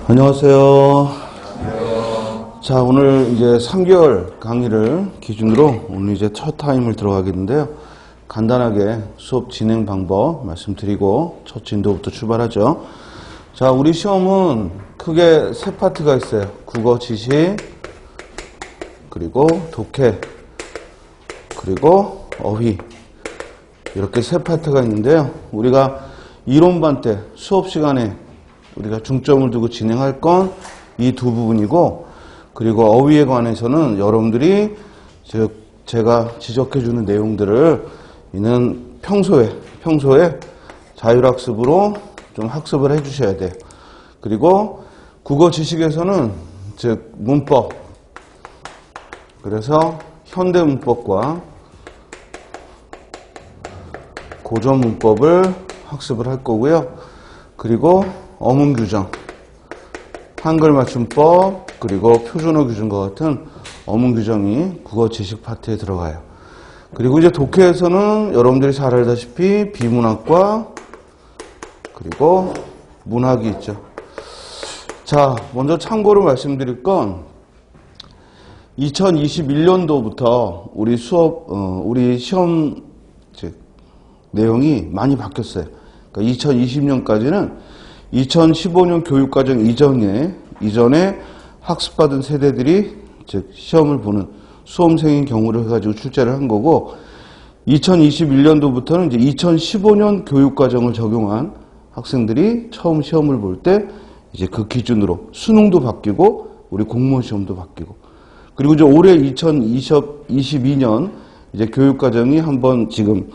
안녕하세요. 자, 오늘 이제 3개월 강의를 기준으로 오늘 이제 첫 타임을 들어가겠는데요. 간단하게 수업 진행 방법 말씀드리고 첫 진도부터 출발하죠. 자, 우리 시험은 크게 세 파트가 있어요. 국어 지식, 그리고 독해, 그리고 어휘. 이렇게 세 파트가 있는데요. 우리가 이론반 때 수업 시간에 우리가 중점을 두고 진행할 건 이 두 부분이고, 그리고 어휘에 관해서는 여러분들이 제가 지적해주는 내용들을 이는 평소에 자율학습으로 좀 학습을 해주셔야 돼요. 그리고 국어 지식에서는 즉 문법, 그래서 현대 문법과 고전 문법을 학습을 할 거고요. 그리고 어문 규정, 한글 맞춤법, 그리고 표준어 규정과 같은 어문 규정이 국어 지식 파트에 들어가요. 그리고 이제 독해에서는 여러분들이 잘 알다시피 비문학과 그리고 문학이 있죠. 자, 먼저 참고로 말씀드릴 건 2021년도부터 우리 우리 시험 내용이 많이 바뀌었어요. 그러니까 2020년까지는 2015년 교육과정 이전에 학습받은 세대들이 즉 시험을 보는 수험생인 경우를 해가지고 출제를 한 거고, 2021년도부터는 이제 2015년 교육과정을 적용한 학생들이 처음 시험을 볼 때 이제 그 기준으로 수능도 바뀌고 우리 공무원 시험도 바뀌고, 그리고 이제 올해 2022년 이제 교육과정이 한번 지금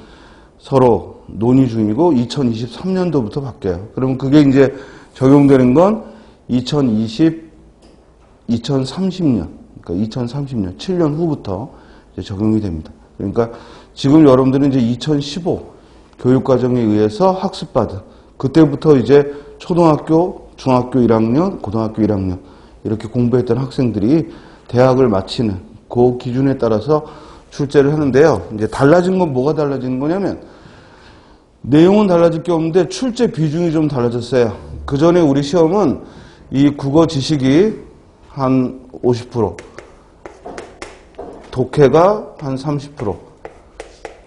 서로 논의 중이고 2023년도부터 바뀌어요. 그러면 그게 이제 적용되는 건 2030년, 그러니까 2030년, 7년 후부터 이제 적용이 됩니다. 그러니까 지금 여러분들은 이제 2015 교육과정에 의해서 학습받은, 그때부터 이제 초등학교, 중학교 1학년, 고등학교 1학년 이렇게 공부했던 학생들이 대학을 마치는 그 기준에 따라서 출제를 하는데요. 이제 달라진 건 뭐가 달라진 거냐면, 내용은 달라질 게 없는데 출제 비중이 좀 달라졌어요. 그 전에 우리 시험은 이 국어 지식이 한 50%, 독해가 한 30%,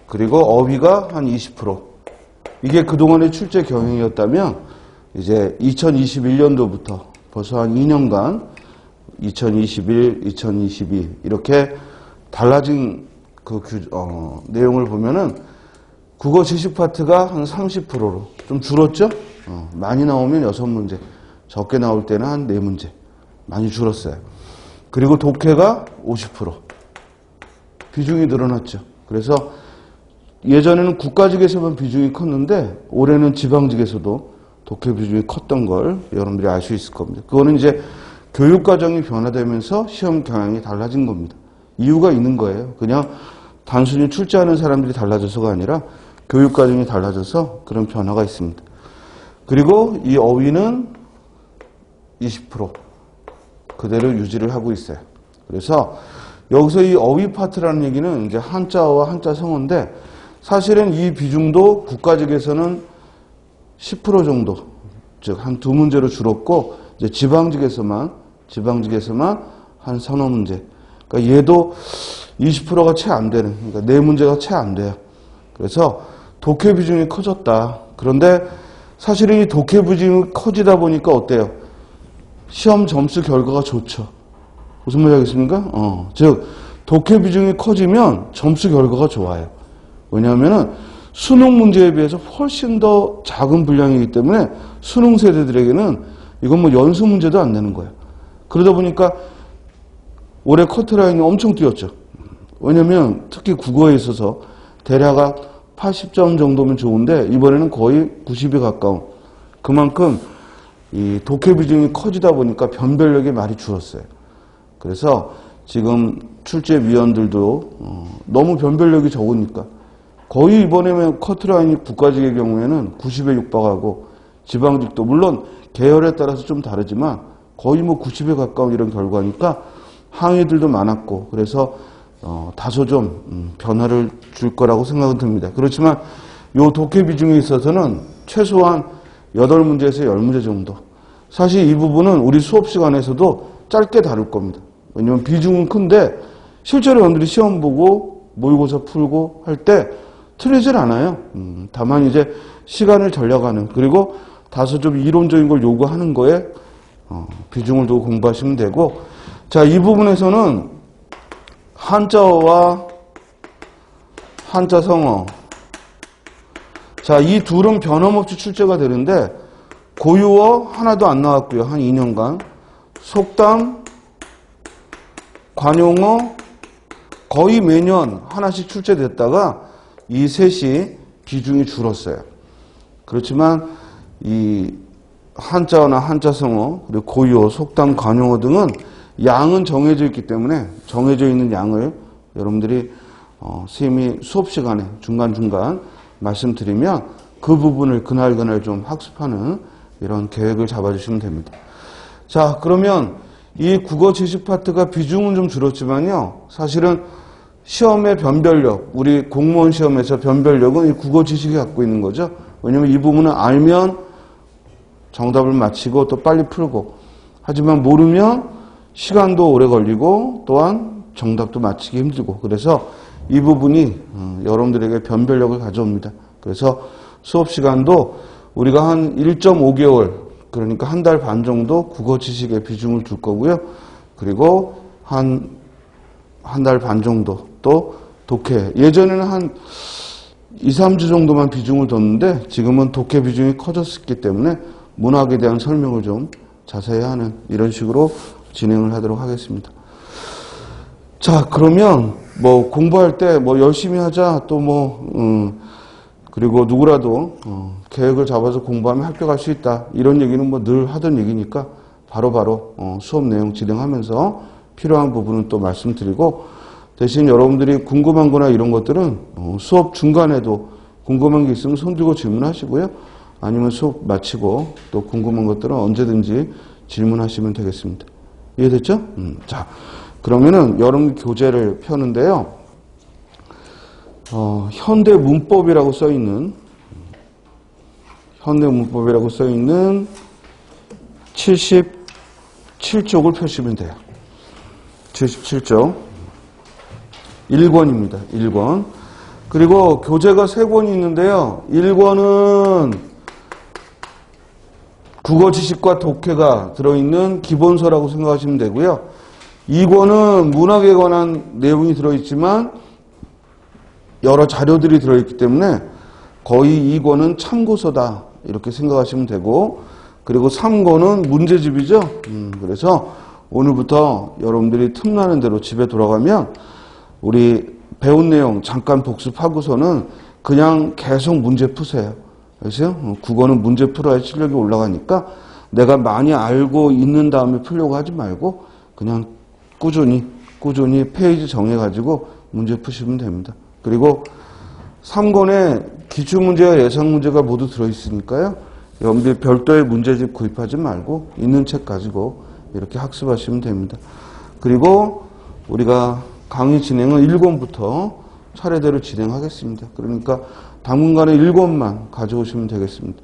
그리고 어휘가 한 20%. 이게 그동안의 출제 경향이었다면, 이제 2021년도부터 벌써 한 2년간 2021, 2022 이렇게 달라진 내용을 보면은 국어 지식 파트가 한 30%로 좀 줄었죠? 많이 나오면 6문제, 적게 나올 때는 한 4문제. 많이 줄었어요. 그리고 독해가 50%. 비중이 늘어났죠. 그래서 예전에는 국가직에서만 비중이 컸는데 올해는 지방직에서도 독해 비중이 컸던 걸 여러분들이 알 수 있을 겁니다. 그거는 이제 교육과정이 변화되면서 시험 경향이 달라진 겁니다. 이유가 있는 거예요. 그냥 단순히 출제하는 사람들이 달라져서가 아니라 교육과정이 달라져서 그런 변화가 있습니다. 그리고 이 어휘는 20% 그대로 유지를 하고 있어요. 그래서 여기서 이 어휘 파트라는 얘기는 이제 한자어와 한자 성어인데, 사실은 이 비중도 국가직에서는 10% 정도, 즉 한 2문제로 줄었고, 이제 지방직에서만 한 3-4문제. 그러니까 얘도 20%가 채 안 되는, 그러니까 4문제가 채 안 돼요. 그래서 독해 비중이 커졌다. 그런데 사실은 이 독해 비중이 커지다 보니까 어때요? 시험 점수 결과가 좋죠. 무슨 말인지 알겠습니까? 즉 독해 비중이 커지면 점수 결과가 좋아요. 왜냐하면은 수능 문제에 비해서 훨씬 더 작은 분량이기 때문에 수능 세대들에게는 이건 뭐 연수 문제도 안 되는 거예요. 그러다 보니까 올해 커트라인이 엄청 뛰었죠. 왜냐면 특히 국어에 있어서 대략 80점 정도면 좋은데 이번에는 거의 90에 가까운, 그만큼 이 독해 비중이 커지다 보니까 변별력이 많이 줄었어요. 그래서 지금 출제위원들도 너무 변별력이 적으니까 거의 이번에는 커트라인이 국가직의 경우에는 90에 육박하고, 지방직도 물론 계열에 따라서 좀 다르지만 거의 뭐 90에 가까운 이런 결과니까 항의들도 많았고, 그래서 다소 좀 변화를 줄 거라고 생각은 듭니다. 그렇지만 이 독해 비중에 있어서는 최소한 8문제에서 10문제 정도 사실 이 부분은 우리 수업 시간에서도 짧게 다룰 겁니다. 왜냐면 비중은 큰데 실제로 여러분들이 시험 보고 모의고사 풀고 할 때 틀리질 않아요. 다만 이제 시간을 절약하는, 그리고 다소 좀 이론적인 걸 요구하는 거에 비중을 두고 공부하시면 되고, 자, 이 부분에서는 한자어와 한자성어, 자, 이 둘은 변함없이 출제가 되는데 고유어 하나도 안 나왔고요. 한 2년간. 속담, 관용어 거의 매년 하나씩 출제됐다가 이 셋이 비중이 줄었어요. 그렇지만 이 한자어나 한자성어, 그리고 고유어, 속담, 관용어 등은 양은 정해져 있기 때문에 정해져 있는 양을 여러분들이 선생님이 수업 시간에 중간중간 말씀드리면 그 부분을 그날 좀 학습하는 이런 계획을 잡아주시면 됩니다. 자, 그러면 이 국어 지식 파트가 비중은 좀 줄었지만요. 사실은 시험의 변별력, 우리 공무원 시험에서 변별력은 이 국어 지식이 갖고 있는 거죠. 왜냐면 이 부분은 알면 정답을 맞히고 또 빨리 풀고, 하지만 모르면 시간도 오래 걸리고 또한 정답도 맞히기 힘들고, 그래서 이 부분이 여러분들에게 변별력을 가져옵니다. 그래서 수업 시간도 우리가 한 1.5개월, 그러니까 한 달 반 정도 국어 지식에 비중을 둘 거고요. 그리고 한 달 반 정도 또 독해. 예전에는 한 2, 3주 정도만 비중을 뒀는데 지금은 독해 비중이 커졌기 때문에 문학에 대한 설명을 좀 자세히 하는 이런 식으로 진행을 하도록 하겠습니다. 자, 그러면 뭐 공부할 때 뭐 열심히 하자, 또 그리고 누구라도 계획을 잡아서 공부하면 합격할 수 있다, 이런 얘기는 뭐 늘 하던 얘기니까 바로바로 수업 내용 진행하면서 필요한 부분은 또 말씀드리고, 대신 여러분들이 궁금한 거나 이런 것들은 수업 중간에도 궁금한 게 있으면 손 들고 질문하시고요. 아니면 수업 마치고 또 궁금한 것들은 언제든지 질문하시면 되겠습니다. 이해됐죠? 자, 그러면은 여러분 교재를 펴는데요. 현대 문법이라고 써 있는 77쪽을 펴시면 돼요. 77쪽. 1권입니다. 1권. 그리고 교재가 3권이 있는데요. 1권은 국어 지식과 독해가 들어있는 기본서라고 생각하시면 되고요. 2권은 문학에 관한 내용이 들어있지만 여러 자료들이 들어있기 때문에 거의 2권은 참고서다, 이렇게 생각하시면 되고, 그리고 3권은 문제집이죠. 그래서 오늘부터 여러분들이 틈나는 대로 집에 돌아가면 우리 배운 내용 잠깐 복습하고서는 그냥 계속 문제 푸세요. 그래서 국어는 문제 풀어야 실력이 올라가니까 내가 많이 알고 있는 다음에 풀려고 하지 말고 그냥 꾸준히 페이지 정해가지고 문제 푸시면 됩니다. 그리고 3권에 기출문제와 예상문제가 모두 들어있으니까요. 여러분들이 별도의 문제집 구입하지 말고 있는 책 가지고 이렇게 학습하시면 됩니다. 그리고 우리가 강의 진행은 1권부터 차례대로 진행하겠습니다. 그러니까 당분간은 1권만 가져오시면 되겠습니다.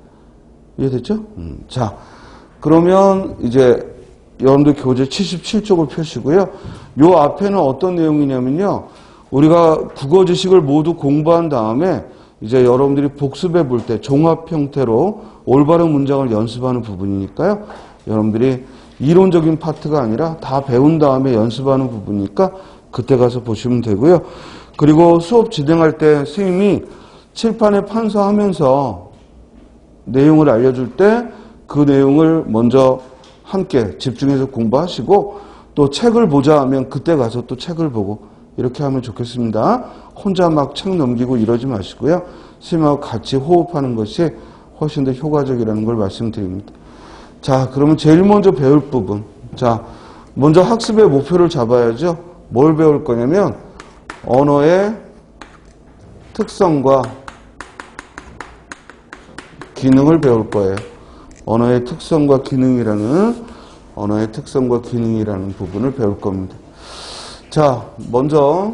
이해됐죠? 자, 그러면 이제 여러분들 교재 77쪽을 펴시고요. 요 앞에는 어떤 내용이냐면요. 우리가 국어 지식을 모두 공부한 다음에 이제 여러분들이 복습해 볼 때 종합 형태로 올바른 문장을 연습하는 부분이니까요. 여러분들이 이론적인 파트가 아니라 다 배운 다음에 연습하는 부분이니까 그때 가서 보시면 되고요. 그리고 수업 진행할 때 선생님이 칠판에 판서하면서 내용을 알려줄 때 그 내용을 먼저 함께 집중해서 공부하시고, 또 책을 보자 하면 그때 가서 또 책을 보고 이렇게 하면 좋겠습니다. 혼자 막 책 넘기고 이러지 마시고요. 선생님하고 같이 호흡하는 것이 훨씬 더 효과적이라는 걸 말씀드립니다. 자, 그러면 제일 먼저 배울 부분. 자, 먼저 학습의 목표를 잡아야죠. 뭘 배울 거냐면 언어의 특성과 기능을 배울 거예요. 언어의 특성과 기능이라는 부분을 배울 겁니다. 자, 먼저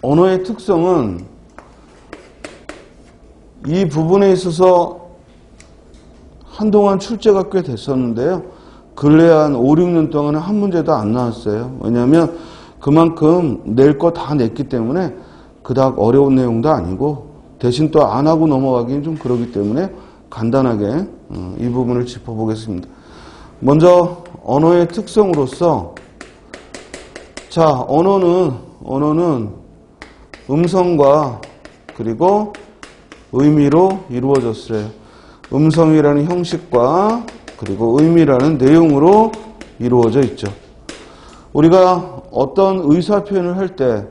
언어의 특성은 이 부분에 있어서 한동안 출제가 꽤 됐었는데요. 근래 한 5, 6년 동안은 한 문제도 안 나왔어요. 왜냐하면 그만큼 낼 거 다 냈기 때문에 그닥 어려운 내용도 아니고 대신 또 안 하고 넘어가기는 좀 그러기 때문에 간단하게 이 부분을 짚어보겠습니다. 먼저 언어의 특성으로서 자, 언어는 음성과 그리고 의미로 이루어졌어요. 음성이라는 형식과 그리고 의미라는 내용으로 이루어져 있죠. 우리가 어떤 의사 표현을 할 때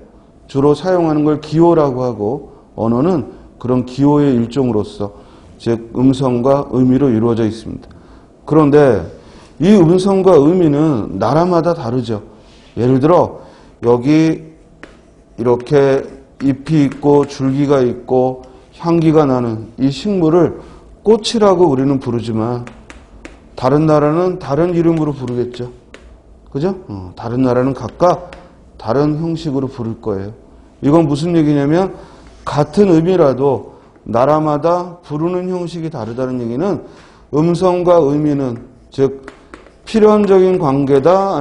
주로 사용하는 걸 기호라고 하고 언어는 그런 기호의 일종으로서 즉 음성과 의미로 이루어져 있습니다. 그런데 이 음성과 의미는 나라마다 다르죠. 예를 들어 여기 이렇게 잎이 있고 줄기가 있고 향기가 나는 이 식물을 꽃이라고 우리는 부르지만 다른 나라는 다른 이름으로 부르겠죠. 그죠? 다른 나라는 각각 다른 형식으로 부를 거예요. 이건 무슨 얘기냐면 같은 의미라도 나라마다 부르는 형식이 다르다는 얘기는 음성과 의미는 즉 필연적인 관계다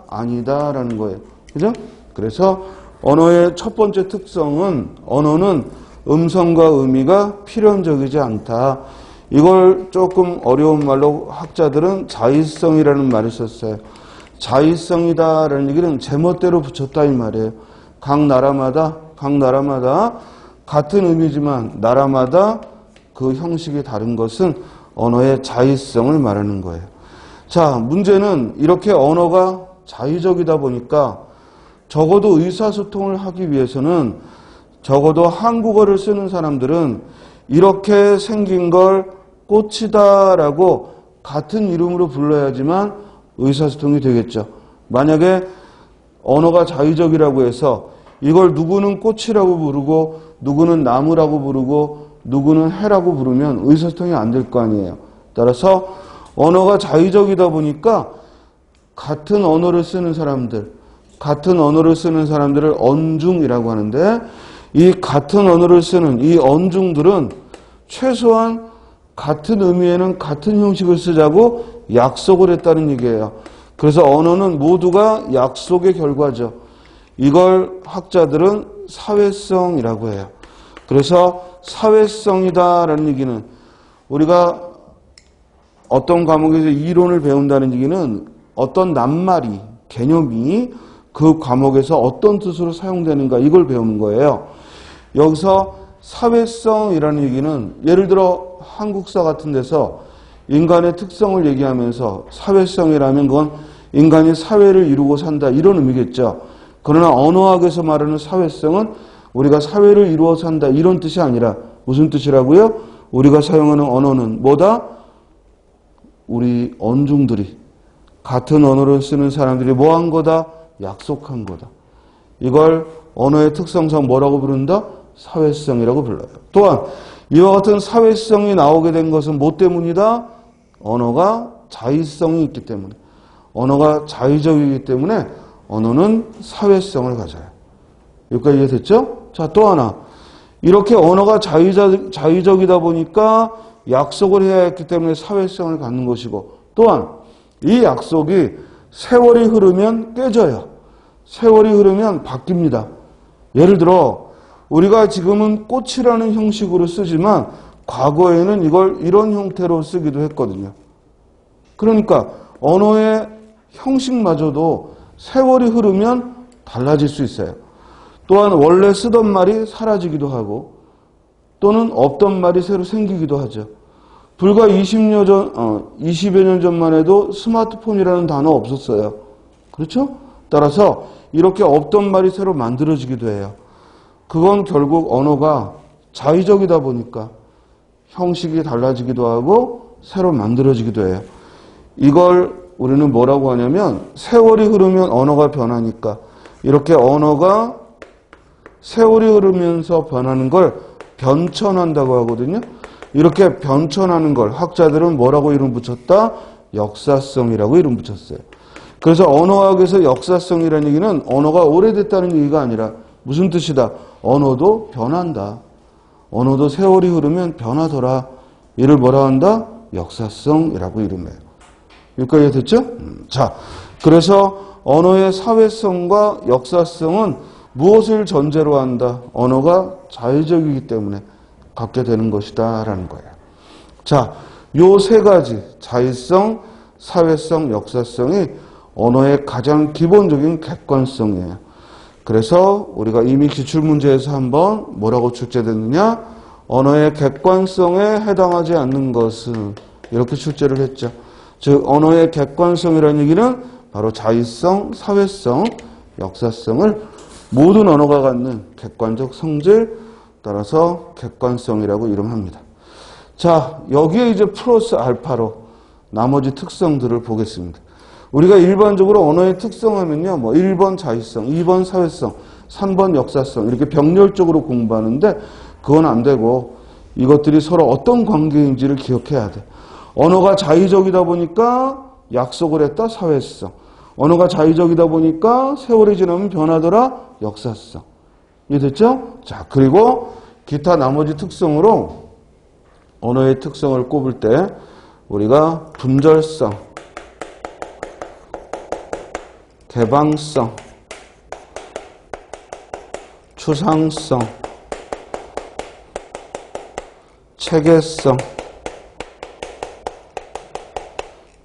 아니다라는 거예요. 그죠? 그래서 언어의 첫 번째 특성은 언어는 음성과 의미가 필연적이지 않다. 이걸 조금 어려운 말로 학자들은 자의성이라는 말을 썼어요. 자의성이다라는 얘기는 제멋대로 붙였다 이 말이에요. 각 나라마다 같은 의미지만 나라마다 그 형식이 다른 것은 언어의 자의성을 말하는 거예요. 자, 문제는 이렇게 언어가 자의적이다 보니까 적어도 의사소통을 하기 위해서는 적어도 한국어를 쓰는 사람들은 이렇게 생긴 걸 꽃이다라고 같은 이름으로 불러야지만 의사소통이 되겠죠. 만약에 언어가 자의적이라고 해서 이걸 누구는 꽃이라고 부르고 누구는 나무라고 부르고 누구는 해라고 부르면 의사소통이 안 될 거 아니에요. 따라서 언어가 자의적이다 보니까 같은 언어를 쓰는 사람들을 언중이라고 하는데 이 같은 언어를 쓰는 이 언중들은 최소한 같은 의미에는 같은 형식을 쓰자고 약속을 했다는 얘기예요. 그래서 언어는 모두가 약속의 결과죠. 이걸 학자들은 사회성이라고 해요. 그래서 사회성이다라는 얘기는 우리가 어떤 과목에서 이론을 배운다는 얘기는 어떤 낱말이, 개념이 그 과목에서 어떤 뜻으로 사용되는가 이걸 배우는 거예요. 여기서 사회성이라는 얘기는 예를 들어 한국사 같은 데서 인간의 특성을 얘기하면서 사회성이라면 그건 인간이 사회를 이루고 산다 이런 의미겠죠. 그러나 언어학에서 말하는 사회성은 우리가 사회를 이루어 산다 이런 뜻이 아니라 무슨 뜻이라고요? 우리가 사용하는 언어는 뭐다? 우리 언중들이 같은 언어를 쓰는 사람들이 뭐 한 거다? 약속한 거다. 이걸 언어의 특성상 뭐라고 부른다? 사회성이라고 불러요. 또한 이와 같은 사회성이 나오게 된 것은 뭐 때문이다? 언어가 자의성이 있기 때문에. 언어가 자의적이기 때문에 언어는 사회성을 가져요. 여기까지 이해됐죠? 자, 또 하나. 이렇게 언어가 자의적이다 보니까 약속을 해야 했기 때문에 사회성을 갖는 것이고 또한 이 약속이 세월이 흐르면 깨져요. 세월이 흐르면 바뀝니다. 예를 들어 우리가 지금은 꽃이라는 형식으로 쓰지만 과거에는 이걸 이런 형태로 쓰기도 했거든요. 그러니까 언어의 형식마저도 세월이 흐르면 달라질 수 있어요. 또한 원래 쓰던 말이 사라지기도 하고 또는 없던 말이 새로 생기기도 하죠. 불과 20여 년 전만 해도 스마트폰이라는 단어 없었어요. 그렇죠? 따라서 이렇게 없던 말이 새로 만들어지기도 해요. 그건 결국 언어가 자의적이다 보니까 형식이 달라지기도 하고 새로 만들어지기도 해요. 이걸 우리는 뭐라고 하냐면 세월이 흐르면 언어가 변하니까 이렇게 언어가 세월이 흐르면서 변하는 걸 변천한다고 하거든요. 이렇게 변천하는 걸 학자들은 뭐라고 이름 붙였다? 역사성이라고 이름 붙였어요. 그래서 언어학에서 역사성이라는 얘기는 언어가 오래됐다는 얘기가 아니라 무슨 뜻이다? 언어도 변한다. 언어도 세월이 흐르면 변하더라. 이를 뭐라 한다? 역사성이라고 이름해요. 여기까지 됐죠? 자, 그래서 언어의 사회성과 역사성은 무엇을 전제로 한다? 언어가 자의적이기 때문에 갖게 되는 것이다 라는 거예요. 자, 요 세 가지 자의성, 사회성, 역사성이 언어의 가장 기본적인 객관성이에요. 그래서 우리가 이미 기출문제에서 한번 뭐라고 출제됐느냐? 언어의 객관성에 해당하지 않는 것은 이렇게 출제를 했죠. 즉 언어의 객관성이라는 얘기는 바로 자의성, 사회성, 역사성을 모든 언어가 갖는 객관적 성질 따라서 객관성이라고 이름합니다. 자, 여기에 이제 플러스 알파로 나머지 특성들을 보겠습니다. 우리가 일반적으로 언어의 특성하면요, 뭐 1번 자의성, 2번 사회성, 3번 역사성 이렇게 병렬적으로 공부하는데 그건 안 되고 이것들이 서로 어떤 관계인지를 기억해야 돼. 언어가 자의적이다 보니까 약속을 했다 사회성. 언어가 자의적이다 보니까 세월이 지나면 변하더라 역사성. 이해됐죠? 자, 그리고 기타 나머지 특성으로 언어의 특성을 꼽을 때 우리가 분절성, 개방성, 추상성, 체계성,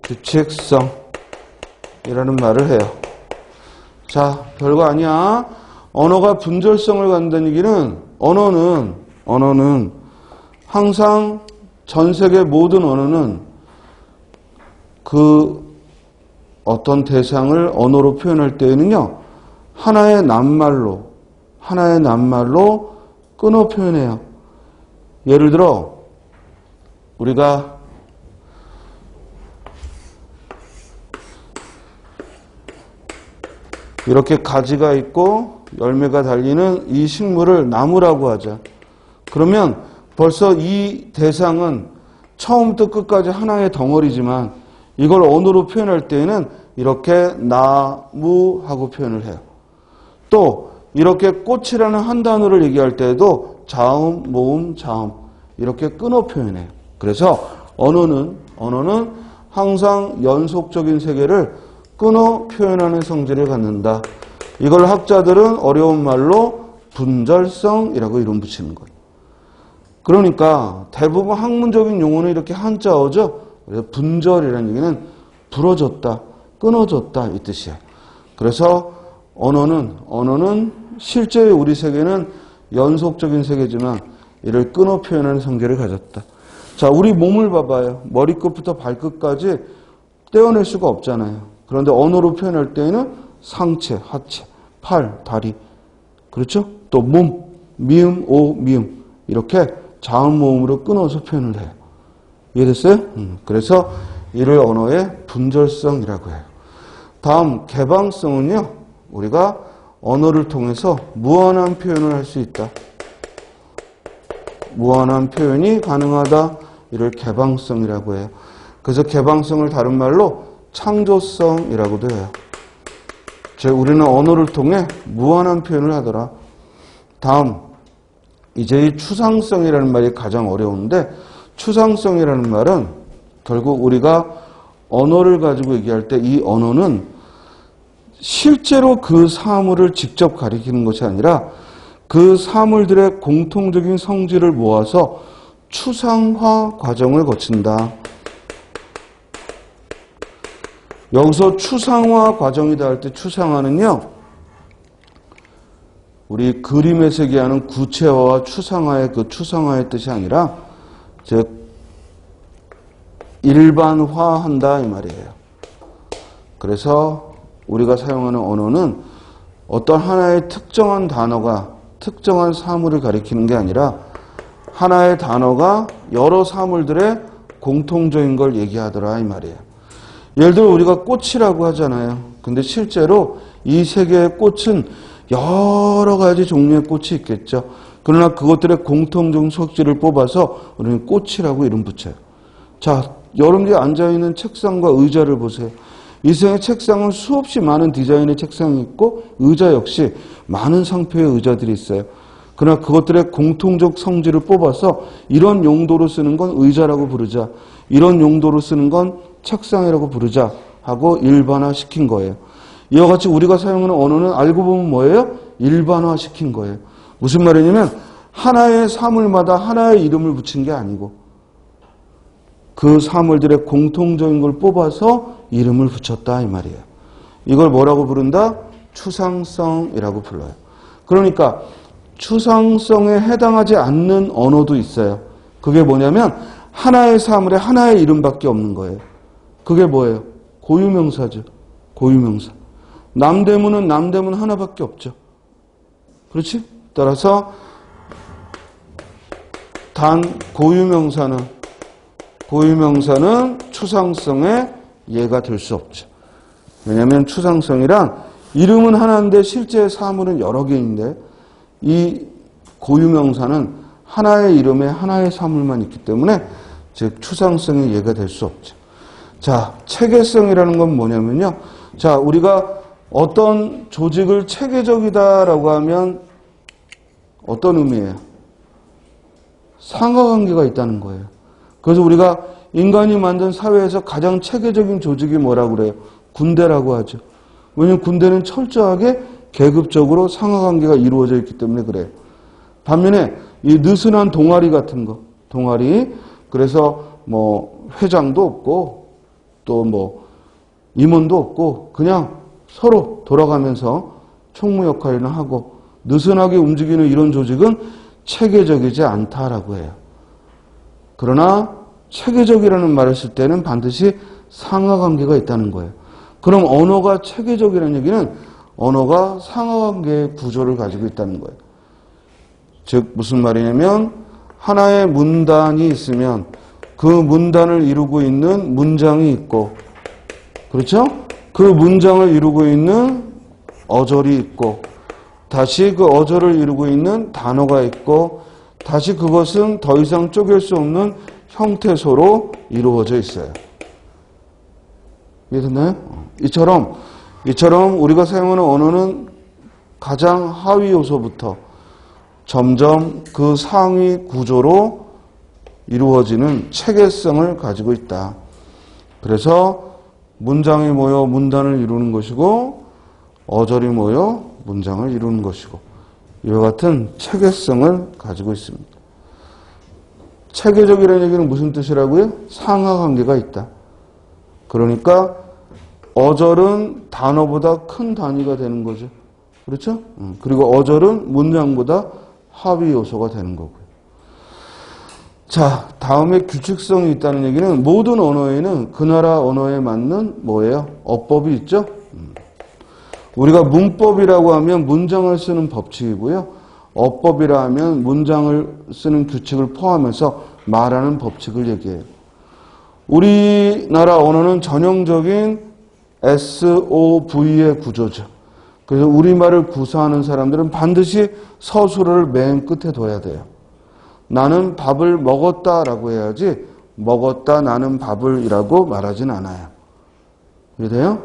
규칙성 이라는 말을 해요. 자, 별거 아니야. 언어가 분절성을 갖는다는 얘기는 언어는 항상 전 세계 모든 언어는 그 어떤 대상을 언어로 표현할 때에는요, 하나의 낱말로 끊어 표현해요. 예를 들어, 우리가 이렇게 가지가 있고 열매가 달리는 이 식물을 나무라고 하자. 그러면 벌써 이 대상은 처음부터 끝까지 하나의 덩어리지만 이걸 언어로 표현할 때에는 이렇게 나무하고 표현을 해요. 또 이렇게 꽃이라는 한 단어를 얘기할 때에도 자음, 모음, 자음 이렇게 끊어 표현해요. 그래서 언어는 항상 연속적인 세계를 끊어 표현하는 성질을 갖는다. 이걸 학자들은 어려운 말로 분절성이라고 이름 붙이는 거예요. 그러니까 대부분 학문적인 용어는 이렇게 한자어죠. 그래서 분절이라는 얘기는 부러졌다, 끊어졌다 이 뜻이에요. 그래서 언어는 실제 우리 세계는 연속적인 세계지만 이를 끊어 표현하는 성질을 가졌다. 자, 우리 몸을 봐봐요. 머리끝부터 발끝까지 떼어낼 수가 없잖아요. 그런데 언어로 표현할 때에는 상체, 하체, 팔, 다리, 그렇죠? 또 몸, 미음, 오, 미음 이렇게 자음, 모음으로 끊어서 표현을 해요. 이해됐어요? 그래서 이를 언어의 분절성이라고 해요. 다음 개방성은요, 우리가 언어를 통해서 무한한 표현을 할 수 있다. 무한한 표현이 가능하다. 이를 개방성이라고 해요. 그래서 개방성을 다른 말로 창조성이라고도 해요. 즉 우리는 언어를 통해 무한한 표현을 하더라. 다음 이제 이 추상성이라는 말이 가장 어려운데, 추상성이라는 말은 결국 우리가 언어를 가지고 얘기할 때 이 언어는 실제로 그 사물을 직접 가리키는 것이 아니라 그 사물들의 공통적인 성질을 모아서 추상화 과정을 거친다. 여기서 추상화 과정이다 할 때 추상화는요, 우리 그림에서 얘기하는 구체화와 추상화의 그 추상화의 뜻이 아니라 즉 일반화한다 이 말이에요. 그래서 우리가 사용하는 언어는 어떤 하나의 특정한 단어가 특정한 사물을 가리키는 게 아니라 하나의 단어가 여러 사물들의 공통적인 걸 얘기하더라 이 말이에요. 예를 들어 우리가 꽃이라고 하잖아요. 근데 실제로 이 세계의 꽃은 여러 가지 종류의 꽃이 있겠죠. 그러나 그것들의 공통적인 속질을 뽑아서 우리는 꽃이라고 이름 붙여요. 자, 여러분들이 앉아있는 책상과 의자를 보세요. 이 세상의 책상은 수없이 많은 디자인의 책상이 있고 의자 역시 많은 상표의 의자들이 있어요. 그러나 그것들의 공통적 성질을 뽑아서 이런 용도로 쓰는 건 의자라고 부르자, 이런 용도로 쓰는 건 책상이라고 부르자 하고 일반화시킨 거예요. 이와 같이 우리가 사용하는 언어는 알고 보면 뭐예요? 일반화시킨 거예요. 무슨 말이냐면 하나의 사물마다 하나의 이름을 붙인 게 아니고 그 사물들의 공통적인 걸 뽑아서 이름을 붙였다 이 말이에요. 이걸 뭐라고 부른다? 추상성이라고 불러요. 그러니까 추상성에 해당하지 않는 언어도 있어요. 그게 뭐냐면 하나의 사물에 하나의 이름밖에 없는 거예요. 그게 뭐예요? 고유명사죠. 고유명사. 남대문은 남대문 하나밖에 없죠. 그렇지? 따라서 단 고유명사는 추상성의 예가 될 수 없죠. 왜냐하면 추상성이란 이름은 하나인데 실제 사물은 여러 개인데 이 고유명사는 하나의 이름에 하나의 사물만 있기 때문에 즉 추상성의 예가 될 수 없죠. 자, 체계성이라는 건 뭐냐면요. 자, 우리가 어떤 조직을 체계적이다라고 하면 어떤 의미예요? 상하관계가 있다는 거예요. 그래서 우리가 인간이 만든 사회에서 가장 체계적인 조직이 뭐라고 그래요? 군대라고 하죠. 왜냐하면 군대는 철저하게 계급적으로 상하관계가 이루어져 있기 때문에 그래요. 반면에 이 느슨한 동아리 같은 거, 동아리, 그래서 뭐 회장도 없고 또 뭐 임원도 없고 그냥 서로 돌아가면서 총무 역할이나 하고 느슨하게 움직이는 이런 조직은 체계적이지 않다라고 해요. 그러나 체계적이라는 말을 쓸 때는 반드시 상하관계가 있다는 거예요. 그럼 언어가 체계적이라는 얘기는 언어가 상하관계의 구조를 가지고 있다는 거예요. 즉 무슨 말이냐면 하나의 문단이 있으면 그 문단을 이루고 있는 문장이 있고, 그렇죠? 그 문장을 이루고 있는 어절이 있고, 다시 그 어절을 이루고 있는 단어가 있고, 다시 그것은 더 이상 쪼갤 수 없는 형태소로 이루어져 있어요. 이해됐나요? 이처럼 우리가 사용하는 언어는 가장 하위 요소부터 점점 그 상위 구조로 이루어지는 체계성을 가지고 있다. 그래서 문장이 모여 문단을 이루는 것이고 어절이 모여 문장을 이루는 것이고 이와 같은 체계성을 가지고 있습니다. 체계적이라는 얘기는 무슨 뜻이라고요? 상하관계가 있다. 그러니까 어절은 단어보다 큰 단위가 되는 거죠. 그렇죠? 그리고 어절은 문장보다 하위 요소가 되는 거고요. 자, 다음에 규칙성이 있다는 얘기는 모든 언어에는 그 나라 언어에 맞는 뭐예요? 어법이 있죠? 우리가 문법이라고 하면 문장을 쓰는 법칙이고요. 어법이라 하면 문장을 쓰는 규칙을 포함해서 말하는 법칙을 얘기해요. 우리나라 언어는 전형적인 SOV의 구조죠. 그래서 우리말을 구사하는 사람들은 반드시 서술어를 맨 끝에 둬야 돼요. 나는 밥을 먹었다라고 해야지 먹었다 나는 밥을이라고 말하진 않아요. 이해돼요?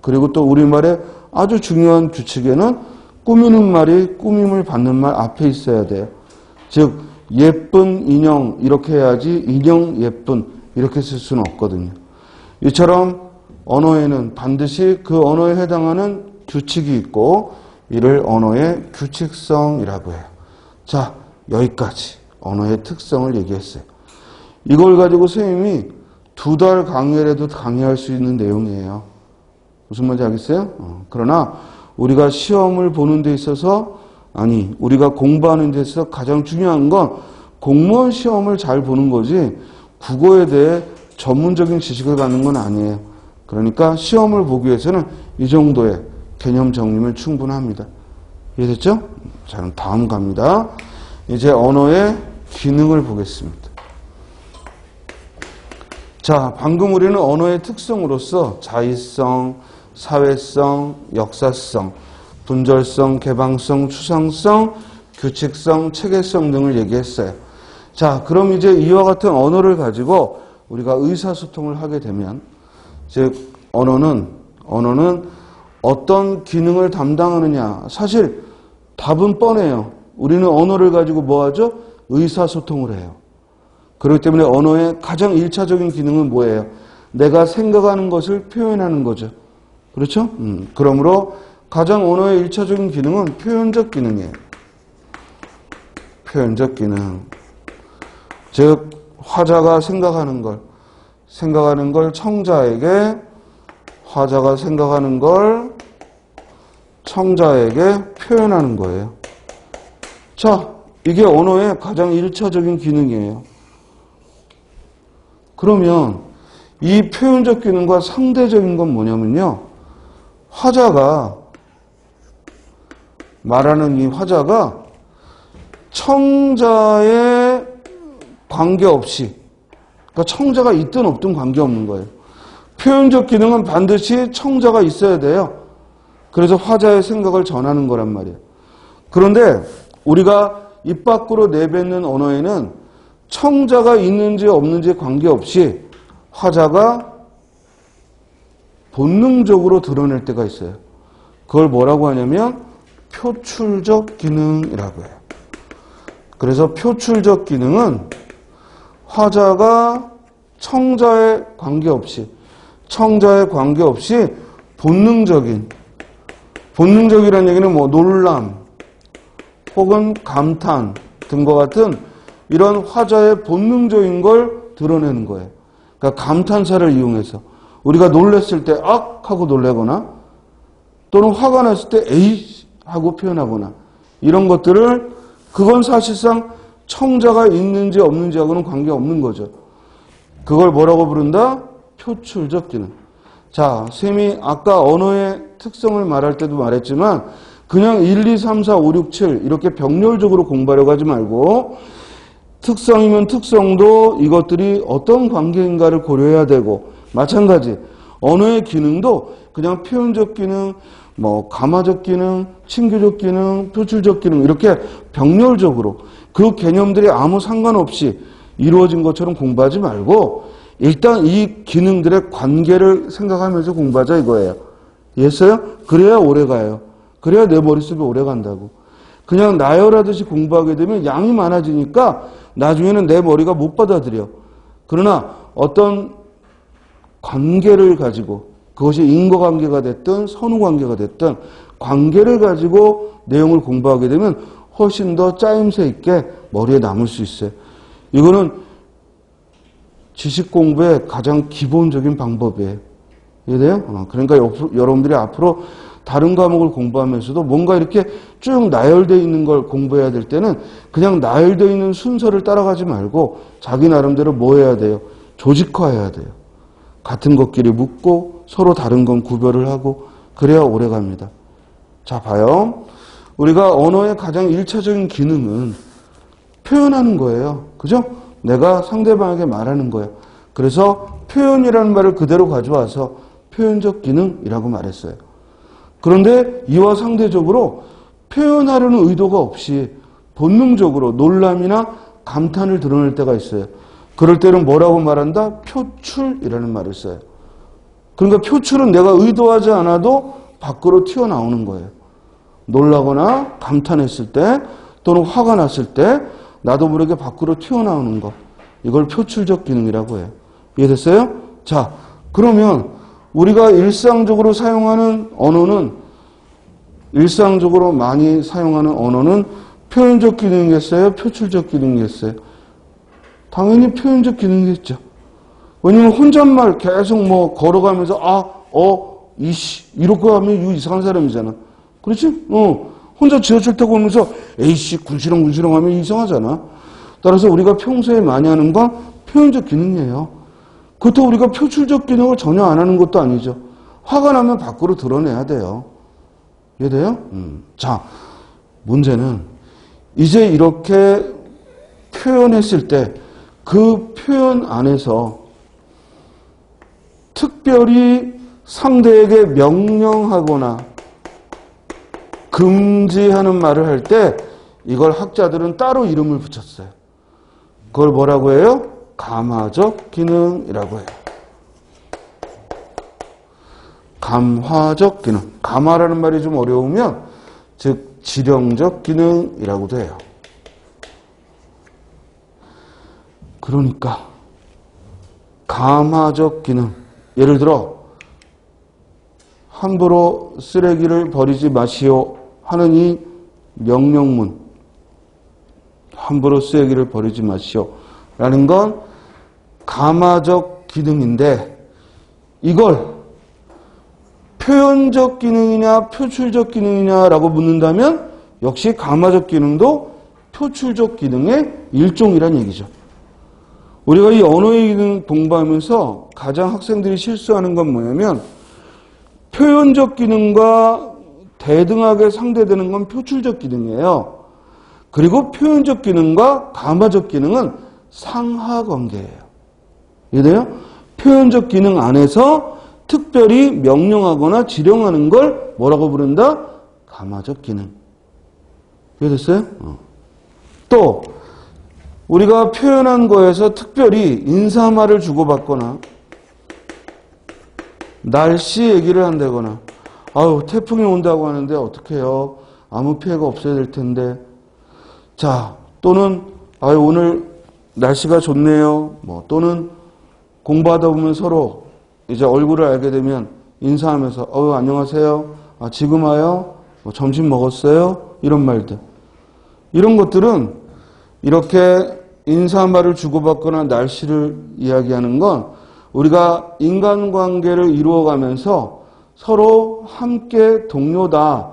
그리고 또 우리말의 아주 중요한 규칙에는 꾸미는 말이 꾸밈을 받는 말 앞에 있어야 돼요. 즉 예쁜 인형 이렇게 해야지 인형 예쁜 이렇게 쓸 수는 없거든요. 이처럼 언어에는 반드시 그 언어에 해당하는 규칙이 있고 이를 언어의 규칙성이라고 해요. 자, 여기까지 언어의 특성을 얘기했어요. 이걸 가지고 선생님이 2달 강의라도 강의할 수 있는 내용이에요. 무슨 말인지 알겠어요? 그러나 우리가 시험을 보는 데 있어서 우리가 공부하는 데 있어서 가장 중요한 건 공무원 시험을 잘 보는 거지 국어에 대해 전문적인 지식을 갖는 건 아니에요. 그러니까 시험을 보기 위해서는 이 정도의 개념 정리면 충분합니다. 이해됐죠? 자, 그럼 다음 갑니다. 이제 언어의 기능을 보겠습니다. 자, 방금 우리는 언어의 특성으로서 자의성, 사회성, 역사성, 분절성, 개방성, 추상성, 규칙성, 체계성 등을 얘기했어요. 자, 그럼 이제 이와 같은 언어를 가지고 우리가 의사소통을 하게 되면, 즉 언어는 어떤 기능을 담당하느냐, 사실 답은 뻔해요. 우리는 언어를 가지고 뭐 하죠? 의사소통을 해요. 그렇기 때문에 언어의 가장 1차적인 기능은 뭐예요? 내가 생각하는 것을 표현하는 거죠. 그렇죠? 그러므로 가장 언어의 1차적인 기능은 표현적 기능이에요. 표현적 기능. 즉 화자가 생각하는 걸 청자에게, 화자가 생각하는 걸 청자에게 표현하는 거예요. 자, 이게 언어의 가장 1차적인 기능이에요. 그러면 이 표현적 기능과 상대적인 건 뭐냐면요. 화자가 말하는 이 화자가 청자의 관계없이, 그러니까 청자가 있든 없든 관계없는 거예요. 표현적 기능은 반드시 청자가 있어야 돼요. 그래서 화자의 생각을 전하는 거란 말이에요. 그런데 우리가 입 밖으로 내뱉는 언어에는 청자가 있는지 없는지 관계없이 화자가 본능적으로 드러낼 때가 있어요. 그걸 뭐라고 하냐면 표출적 기능이라고 해요. 그래서 표출적 기능은 화자가 청자에 관계없이 본능적이라는 얘기는 뭐 놀람 혹은 감탄 등과 같은 이런 화자의 본능적인 걸 드러내는 거예요. 그러니까 감탄사를 이용해서 우리가 놀랬을 때 악 하고 놀래거나 또는 화가 났을 때 에이 하고 표현하거나 이런 것들을, 그건 사실상 청자가 있는지 없는지하고는 관계없는 거죠. 그걸 뭐라고 부른다? 표출적 기능. 자, 쌤이 아까 언어의 특성을 말할 때도 말했지만 그냥 1, 2, 3, 4, 5, 6, 7 이렇게 병렬적으로 공부하려고 하지 말고 특성이면 특성도 이것들이 어떤 관계인가를 고려해야 되고, 마찬가지 언어의 기능도 그냥 표현적 기능, 뭐 감화적 기능, 친교적 기능, 표출적 기능 이렇게 병렬적으로 그 개념들이 아무 상관없이 이루어진 것처럼 공부하지 말고 일단 이 기능들의 관계를 생각하면서 공부하자 이거예요. 이해했어요? 그래야 오래 가요. 그래야 내 머릿속에 오래 간다고. 그냥 나열하듯이 공부하게 되면 양이 많아지니까 나중에는 내 머리가 못 받아들여. 그러나 어떤 관계를 가지고, 그것이 인과관계가 됐든 선후관계가 됐든 관계를 가지고 내용을 공부하게 되면 훨씬 더 짜임새 있게 머리에 남을 수 있어요. 이거는 지식 공부의 가장 기본적인 방법이에요. 이해돼요? 그러니까 여러분들이 앞으로 다른 과목을 공부하면서도 뭔가 이렇게 쭉 나열되어 있는 걸 공부해야 될 때는 그냥 나열되어 있는 순서를 따라가지 말고 자기 나름대로 뭐 해야 돼요? 조직화해야 돼요. 같은 것끼리 묶고 서로 다른 건 구별을 하고 그래야 오래 갑니다. 자, 봐요. 우리가 언어의 가장 1차적인 기능은 표현하는 거예요. 그죠? 내가 상대방에게 말하는 거예요. 그래서 표현이라는 말을 그대로 가져와서 표현적 기능이라고 말했어요. 그런데 이와 상대적으로 표현하려는 의도가 없이 본능적으로 놀람이나 감탄을 드러낼 때가 있어요. 그럴 때는 뭐라고 말한다? 표출이라는 말을 써요. 그러니까 표출은 내가 의도하지 않아도 밖으로 튀어나오는 거예요. 놀라거나 감탄했을 때 또는 화가 났을 때 나도 모르게 밖으로 튀어나오는 것. 이걸 표출적 기능이라고 해요. 이해됐어요? 자, 그러면 우리가 일상적으로 사용하는 언어는, 일상적으로 많이 사용하는 언어는 표현적 기능이겠어요? 표출적 기능이겠어요? 당연히 표현적 기능이겠죠. 왜냐면 혼잣말 계속 뭐 걸어가면서 이씨 이렇게 하면 이 이상한 사람이잖아. 그렇지? 혼자 지하철 타고 오면서 에이씨 군시렁군시렁 하면 이상하잖아. 따라서 우리가 평소에 많이 하는 건 표현적 기능이에요. 그것도 우리가 표출적 기능을 전혀 안 하는 것도 아니죠. 화가 나면 밖으로 드러내야 돼요. 이해돼요? 자, 문제는 이제 이렇게 표현했을 때 그 표현 안에서 특별히 상대에게 명령하거나 금지하는 말을 할 때 이걸 학자들은 따로 이름을 붙였어요. 그걸 뭐라고 해요? 감화적 기능이라고 해요. 감화적 기능. 감화라는 말이 좀 어려우면, 즉 지령적 기능이라고도 해요. 그러니까 감화적 기능, 예를 들어 함부로 쓰레기를 버리지 마시오 하는 이 명령문, 함부로 쓰레기를 버리지 마시오 라는 건 감화적 기능인데, 이걸 표현적 기능이냐 표출적 기능이냐라고 묻는다면 역시 감화적 기능도 표출적 기능의 일종이란 얘기죠. 우리가 이 언어의 기능 공부하면서 가장 학생들이 실수하는 건 뭐냐면, 표현적 기능과 대등하게 상대되는 건 표출적 기능이에요. 그리고 표현적 기능과 감화적 기능은 상하관계예요. 이해돼요? 표현적 기능 안에서 특별히 명령하거나 지령하는 걸 뭐라고 부른다? 감화적 기능. 이해됐어요? 또 우리가 표현한 거에서 특별히 인사말을 주고받거나 날씨 얘기를 한다거나, 아유 태풍이 온다고 하는데 어떡해요? 아무 피해가 없어야 될 텐데. 자, 또는 아유 오늘 날씨가 좋네요. 뭐 또는 공부하다 보면 서로 이제 얼굴을 알게 되면 인사하면서 안녕하세요. 아, 지금 와요? 뭐 점심 먹었어요? 이런 말들. 이런 것들은 이렇게 인사말을 주고받거나 날씨를 이야기하는 건 우리가 인간관계를 이루어가면서 서로 함께 동료다,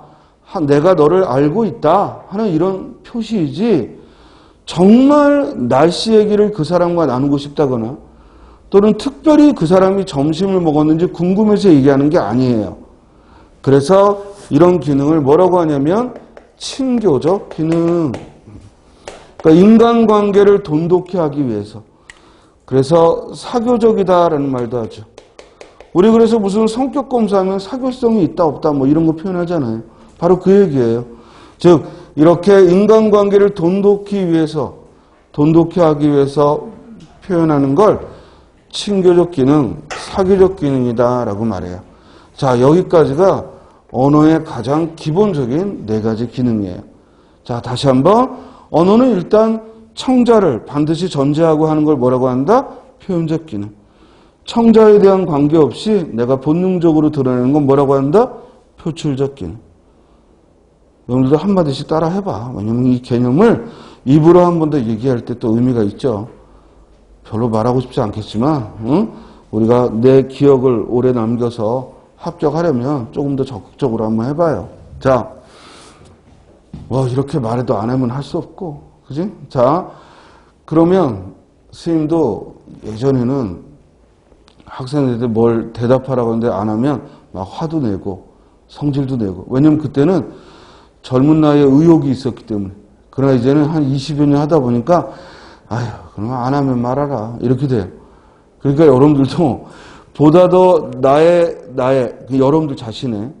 내가 너를 알고 있다 하는 이런 표시이지, 정말 날씨 얘기를 그 사람과 나누고 싶다거나 또는 특별히 그 사람이 점심을 먹었는지 궁금해서 얘기하는 게 아니에요. 그래서 이런 기능을 뭐라고 하냐면 친교적 기능. 그러니까 인간관계를 돈독히 하기 위해서. 그래서 사교적이다라는 말도 하죠. 우리 그래서 무슨 성격 검사하면 사교성이 있다 없다 뭐 이런 거 표현하잖아요. 바로 그 얘기예요. 즉 이렇게 인간관계를 돈독히 하기 위해서 표현하는 걸 친교적 기능, 사교적 기능이다라고 말해요. 자, 여기까지가 언어의 가장 기본적인 4가지 기능이에요. 자, 다시 한번 언어는 일단 청자를 반드시 전제하고 하는 걸 뭐라고 한다? 표현적 기능. 청자에 대한 관계없이 내가 본능적으로 드러내는 건 뭐라고 한다? 표출적 기능. 여러분들도 한마디씩 따라 해봐. 왜냐면 이 개념을 입으로 한 번 더 얘기할 때 또 의미가 있죠. 별로 말하고 싶지 않겠지만 우리가 내 기억을 오래 남겨서 합격하려면 조금 더 적극적으로 한번 해봐요. 자, 이렇게 말해도 안 하면 할 수 없고, 그지? 자, 그러면 스님도 예전에는 학생들한테 뭘 대답하라고 하는데 안 하면 막 화도 내고 성질도 내고. 왜냐면 그때는 젊은 나이에 의욕이 있었기 때문에. 그러나 이제는 한 20여 년 하다 보니까 아휴, 그러면 안 하면 말아라. 이렇게 돼요. 그러니까 여러분들도 보다 더 나의 여러분들 자신의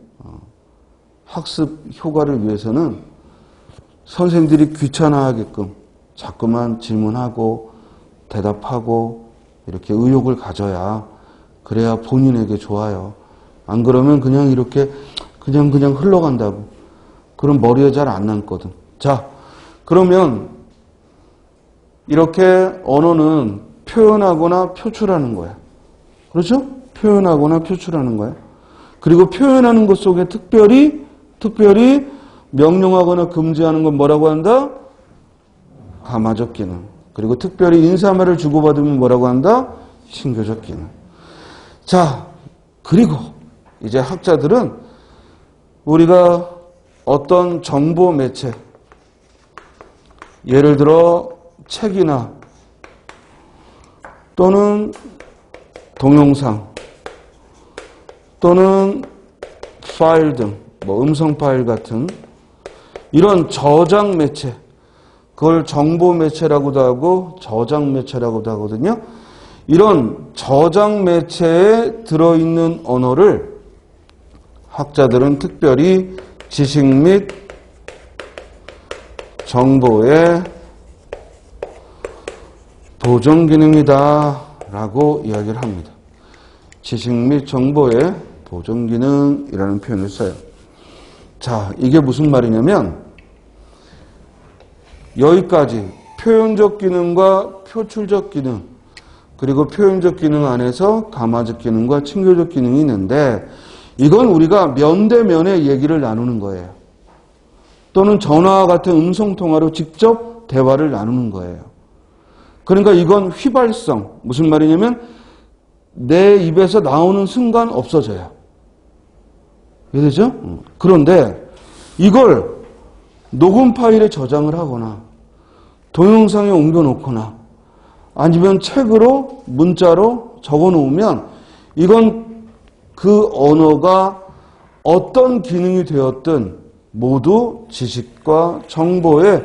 학습 효과를 위해서는 선생들이 귀찮아하게끔 자꾸만 질문하고 대답하고 이렇게 의욕을 가져야, 그래야 본인에게 좋아요. 안 그러면 그냥 이렇게 그냥 흘러간다고. 그럼 머리에 잘 안 남거든. 자, 그러면 이렇게 언어는 표현하거나 표출하는 거야. 그렇죠? 표현하거나 표출하는 거야. 그리고 표현하는 것 속에 특별히 명령하거나 금지하는 건 뭐라고 한다? 감화적 기능. 그리고 특별히 인사말을 주고받으면 뭐라고 한다? 친교적 기능. 자, 그리고 이제 학자들은 우리가 어떤 정보 매체, 예를 들어 책이나 또는 동영상 또는 파일 등, 음성 파일 같은 이런 저장 매체, 그걸 정보 매체라고도 하고 저장 매체라고도 하거든요. 이런 저장 매체에 들어있는 언어를 학자들은 특별히 지식 및 정보의 보존 기능이다 라고 이야기를 합니다. 지식 및 정보의 보존 기능이라는 표현을 써요. 자, 이게 무슨 말이냐면 여기까지 표현적 기능과 표출적 기능, 그리고 표현적 기능 안에서 가마적 기능과 친교적 기능이 있는데 이건 우리가 면대면의 얘기를 나누는 거예요. 또는 전화와 같은 음성통화로 직접 대화를 나누는 거예요. 그러니까 이건 휘발성, 무슨 말이냐면 내 입에서 나오는 순간 없어져요. 이해되죠? 그런데 이걸 녹음 파일에 저장을 하거나 동영상에 옮겨놓거나 아니면 책으로 문자로 적어놓으면 이건 그 언어가 어떤 기능이 되었든 모두 지식과 정보의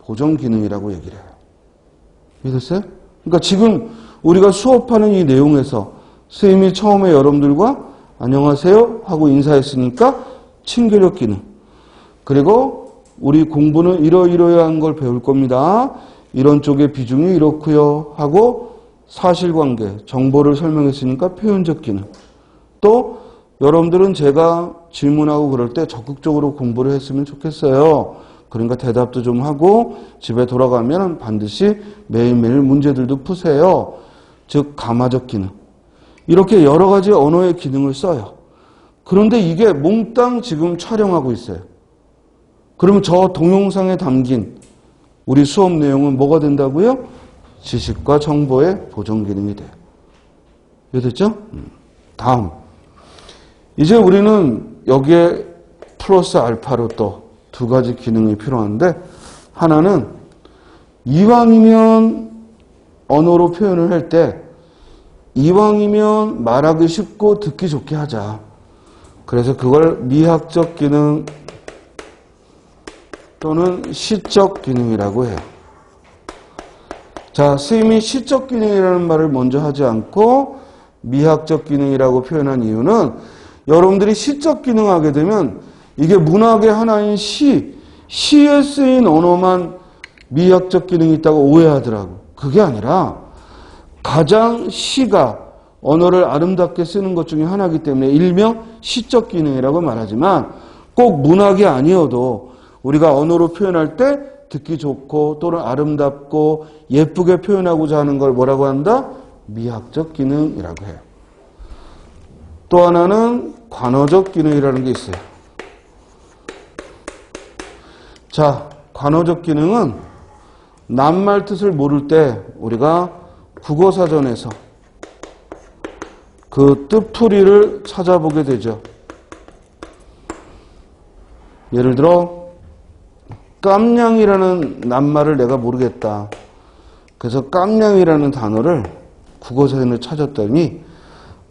보존 기능이라고 얘기를 해요. 이해됐어요? 그러니까 지금 우리가 수업하는 이 내용에서 선생님이 처음에 여러분들과 안녕하세요 하고 인사했으니까 친교적 기능, 그리고 우리 공부는 이러이러한 걸 배울 겁니다. 이런 쪽의 비중이 이렇고요 하고 사실관계, 정보를 설명했으니까 표현적 기능. 또 여러분들은 제가 질문하고 그럴 때 적극적으로 공부를 했으면 좋겠어요. 그러니까 대답도 좀 하고 집에 돌아가면 반드시 매일매일 문제들도 푸세요. 즉 가마적 기능. 이렇게 여러 가지 언어의 기능을 써요. 그런데 이게 몽땅 지금 촬영하고 있어요. 그러면 저 동영상에 담긴 우리 수업 내용은 뭐가 된다고요? 지식과 정보의 보존 기능이 돼요. 이해됐죠? 다음. 이제 우리는 여기에 플러스 알파로 또 두 가지 기능이 필요한데, 하나는 이왕이면 언어로 표현을 할 때 이왕이면 말하기 쉽고 듣기 좋게 하자. 그래서 그걸 미학적 기능 또는 시적 기능이라고 해요. 자, 선생님이 시적 기능이라는 말을 먼저 하지 않고 미학적 기능이라고 표현한 이유는 여러분들이 시적 기능 하게 되면 이게 문학의 하나인 시에 쓰인 언어만 미학적 기능이 있다고 오해하더라고. 그게 아니라 가장 시가 언어를 아름답게 쓰는 것 중에 하나이기 때문에 일명 시적 기능이라고 말하지만 꼭 문학이 아니어도 우리가 언어로 표현할 때 듣기 좋고 또는 아름답고 예쁘게 표현하고자 하는 걸 뭐라고 한다? 미학적 기능이라고 해요. 또 하나는 관어적 기능이라는 게 있어요. 자, 관어적 기능은 낱말 뜻을 모를 때 우리가 국어사전에서 그 뜻풀이를 찾아보게 되죠. 예를 들어 깜냥이라는 낱말을 내가 모르겠다. 그래서 깜냥이라는 단어를 국어사전에 찾았더니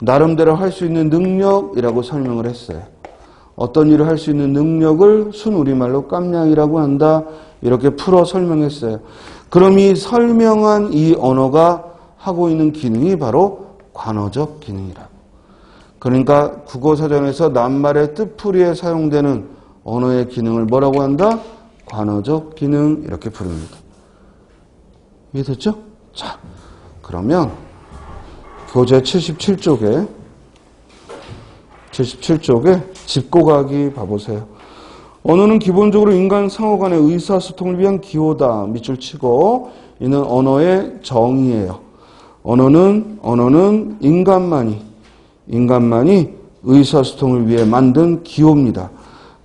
나름대로 할 수 있는 능력이라고 설명을 했어요. 어떤 일을 할 수 있는 능력을 순우리말로 깜냥이라고 한다. 이렇게 풀어 설명했어요. 그럼 이 설명한 이 언어가 하고 있는 기능이 바로 관어적 기능이라고. 그러니까 국어사전에서 낱말의 뜻풀이에 사용되는 언어의 기능을 뭐라고 한다? 관어적 기능 이렇게 부릅니다. 이해됐죠? 자, 그러면 교재 77쪽에 짚고 가기 봐보세요. 언어는 기본적으로 인간 상호 간의 의사소통을 위한 기호다. 밑줄 치고 이는 언어의 정의예요. 언어는 인간만이 의사소통을 위해 만든 기호입니다.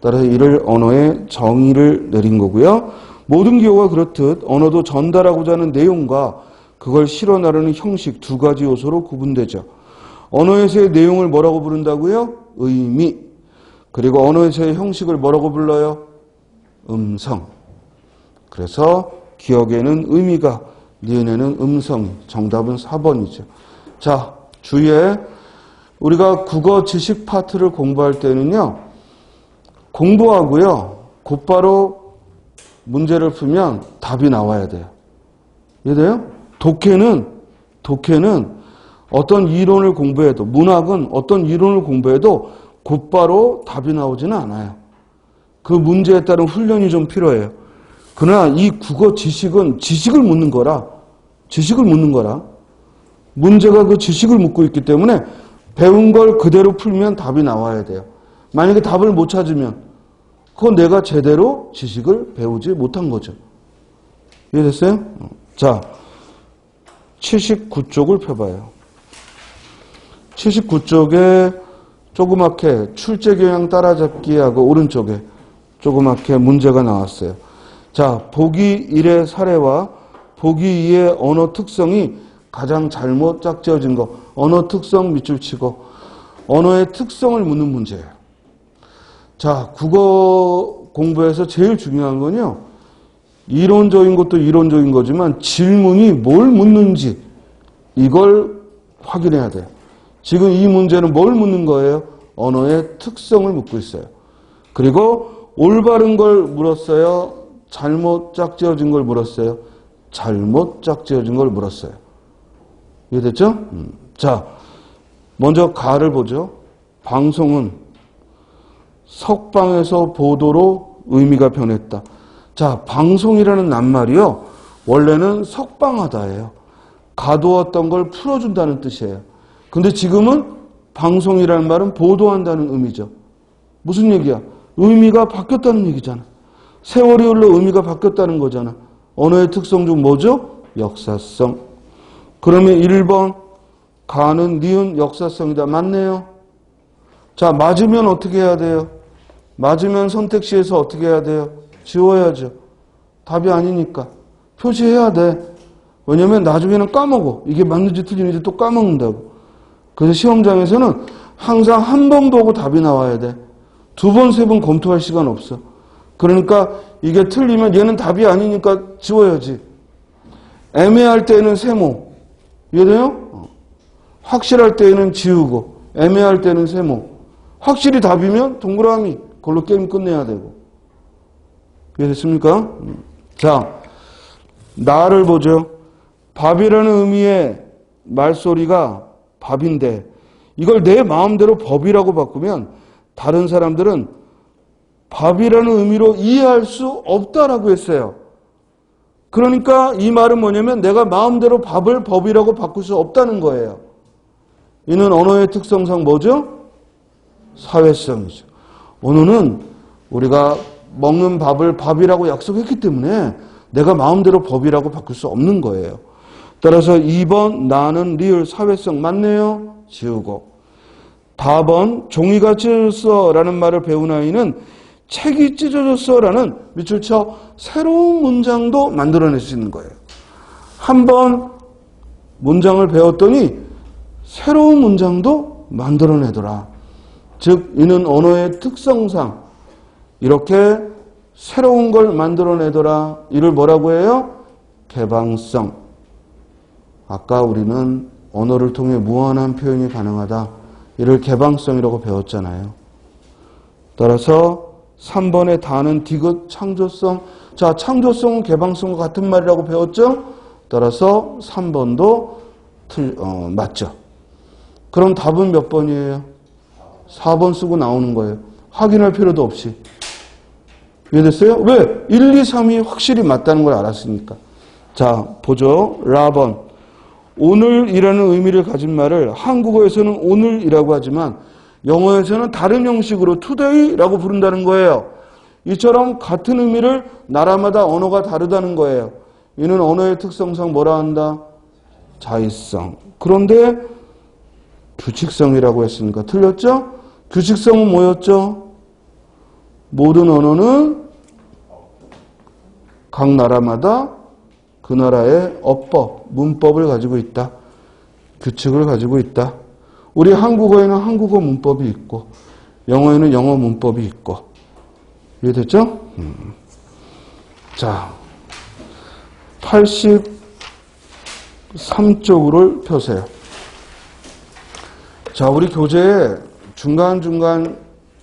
따라서 이를 언어의 정의를 내린 거고요. 모든 기호가 그렇듯 언어도 전달하고자 하는 내용과 그걸 실어 나르는 형식 두 가지 요소로 구분되죠. 언어에서의 내용을 뭐라고 부른다고요? 의미. 그리고 언어에서의 형식을 뭐라고 불러요? 음성. 그래서 기억에는 의미가, 니은에는 음성이. 정답은 4번이죠. 자, 주의해. 우리가 국어 지식 파트를 공부할 때는요, 공부하고요, 곧바로 문제를 풀면 답이 나와야 돼요. 이해돼요? 독해는 어떤 이론을 공부해도, 문학은 어떤 이론을 공부해도 곧바로 답이 나오지는 않아요. 그 문제에 따른 훈련이 좀 필요해요. 그러나 이 국어 지식은 지식을 묻는 거라. 문제가 그 지식을 묻고 있기 때문에 배운 걸 그대로 풀면 답이 나와야 돼요. 만약에 답을 못 찾으면 그건 내가 제대로 지식을 배우지 못한 거죠. 이해됐어요? 자, 79쪽을 펴봐요. 79쪽에 조그맣게 출제교양 따라잡기하고 오른쪽에 조그맣게 문제가 나왔어요. 자, 보기 1의 사례와 보기 2의 언어 특성이 가장 잘못 짝지어진 거. 언어 특성 밑줄 치고 언어의 특성을 묻는 문제예요. 자, 국어 공부에서 제일 중요한 건요. 이론적인 것도 이론적인 거지만 질문이 뭘 묻는지 이걸 확인해야 돼요. 지금 이 문제는 뭘 묻는 거예요? 언어의 특성을 묻고 있어요. 그리고 올바른 걸 물었어요? 잘못 짝지어진 걸 물었어요? 잘못 짝지어진 걸 물었어요. 이해됐죠? 자, 먼저 가를 보죠. 방송은 석방에서 보도로 의미가 변했다. 자, 방송이라는 낱말이요. 원래는 석방하다예요. 가두었던 걸 풀어준다는 뜻이에요. 근데 지금은 방송이라는 말은 보도한다는 의미죠. 무슨 얘기야? 의미가 바뀌었다는 얘기잖아. 세월이 흘러 의미가 바뀌었다는 거잖아. 언어의 특성 중 뭐죠? 역사성. 그러면 1번 가는 니은 역사성이다. 맞네요. 자, 맞으면 어떻게 해야 돼요? 맞으면 선택시에서 어떻게 해야 돼요? 지워야죠. 답이 아니니까. 표시해야 돼. 왜냐면 나중에는 까먹어. 이게 맞는지 틀리는지 또 까먹는다고. 그래서 시험장에서는 항상 한 번 보고 답이 나와야 돼. 2번, 3번 검토할 시간 없어. 그러니까 이게 틀리면 얘는 답이 아니니까 지워야지. 애매할 때는 세모. 이해돼요? 확실할 때는 지우고 애매할 때는 세모. 확실히 답이면 동그라미. 그걸로 게임 끝내야 되고. 이해됐습니까? 자, 나를 보죠. 밥이라는 의미의 말소리가 밥인데 이걸 내 마음대로 법이라고 바꾸면 다른 사람들은 밥이라는 의미로 이해할 수 없다라고 했어요. 그러니까 이 말은 뭐냐면 내가 마음대로 밥을 법이라고 바꿀 수 없다는 거예요. 이는 언어의 특성상 뭐죠? 사회성이죠. 언어는 우리가 먹는 밥을 밥이라고 약속했기 때문에 내가 마음대로 법이라고 바꿀 수 없는 거예요. 따라서 2번 나는 리을 사회성 맞네요. 지우고 4번 종이가 찢어졌어 라는 말을 배운 아이는 책이 찢어졌어 라는 밑줄 쳐 새로운 문장도 만들어낼 수 있는 거예요. 한 번 문장을 배웠더니 새로운 문장도 만들어내더라. 즉 이는 언어의 특성상 이렇게 새로운 걸 만들어내더라. 이를 뭐라고 해요? 개방성. 아까 우리는 언어를 통해 무한한 표현이 가능하다. 이를 개방성이라고 배웠잖아요. 따라서 3번의 다는 디귿 창조성. 자, 창조성은 개방성과 같은 말이라고 배웠죠? 따라서 3번도 맞죠. 그럼 답은 몇 번이에요? 4번 쓰고 나오는 거예요. 확인할 필요도 없이. 이해됐어요? 왜? 1, 2, 3이 확실히 맞다는 걸 알았으니까. 자, 보죠. 라번. 오늘이라는 의미를 가진 말을 한국어에서는 오늘이라고 하지만 영어에서는 다른 형식으로 today라고 부른다는 거예요. 이처럼 같은 의미를 나라마다 언어가 다르다는 거예요. 이는 언어의 특성상 뭐라 한다? 자의성. 그런데 규칙성이라고 했으니까 틀렸죠? 규칙성은 뭐였죠? 모든 언어는 각 나라마다 그 나라의 어법, 문법을 가지고 있다. 규칙을 가지고 있다. 우리 한국어에는 한국어 문법이 있고 영어에는 영어 문법이 있고. 이해됐죠? 자, 83쪽을 펴세요. 자, 우리 교재에 중간중간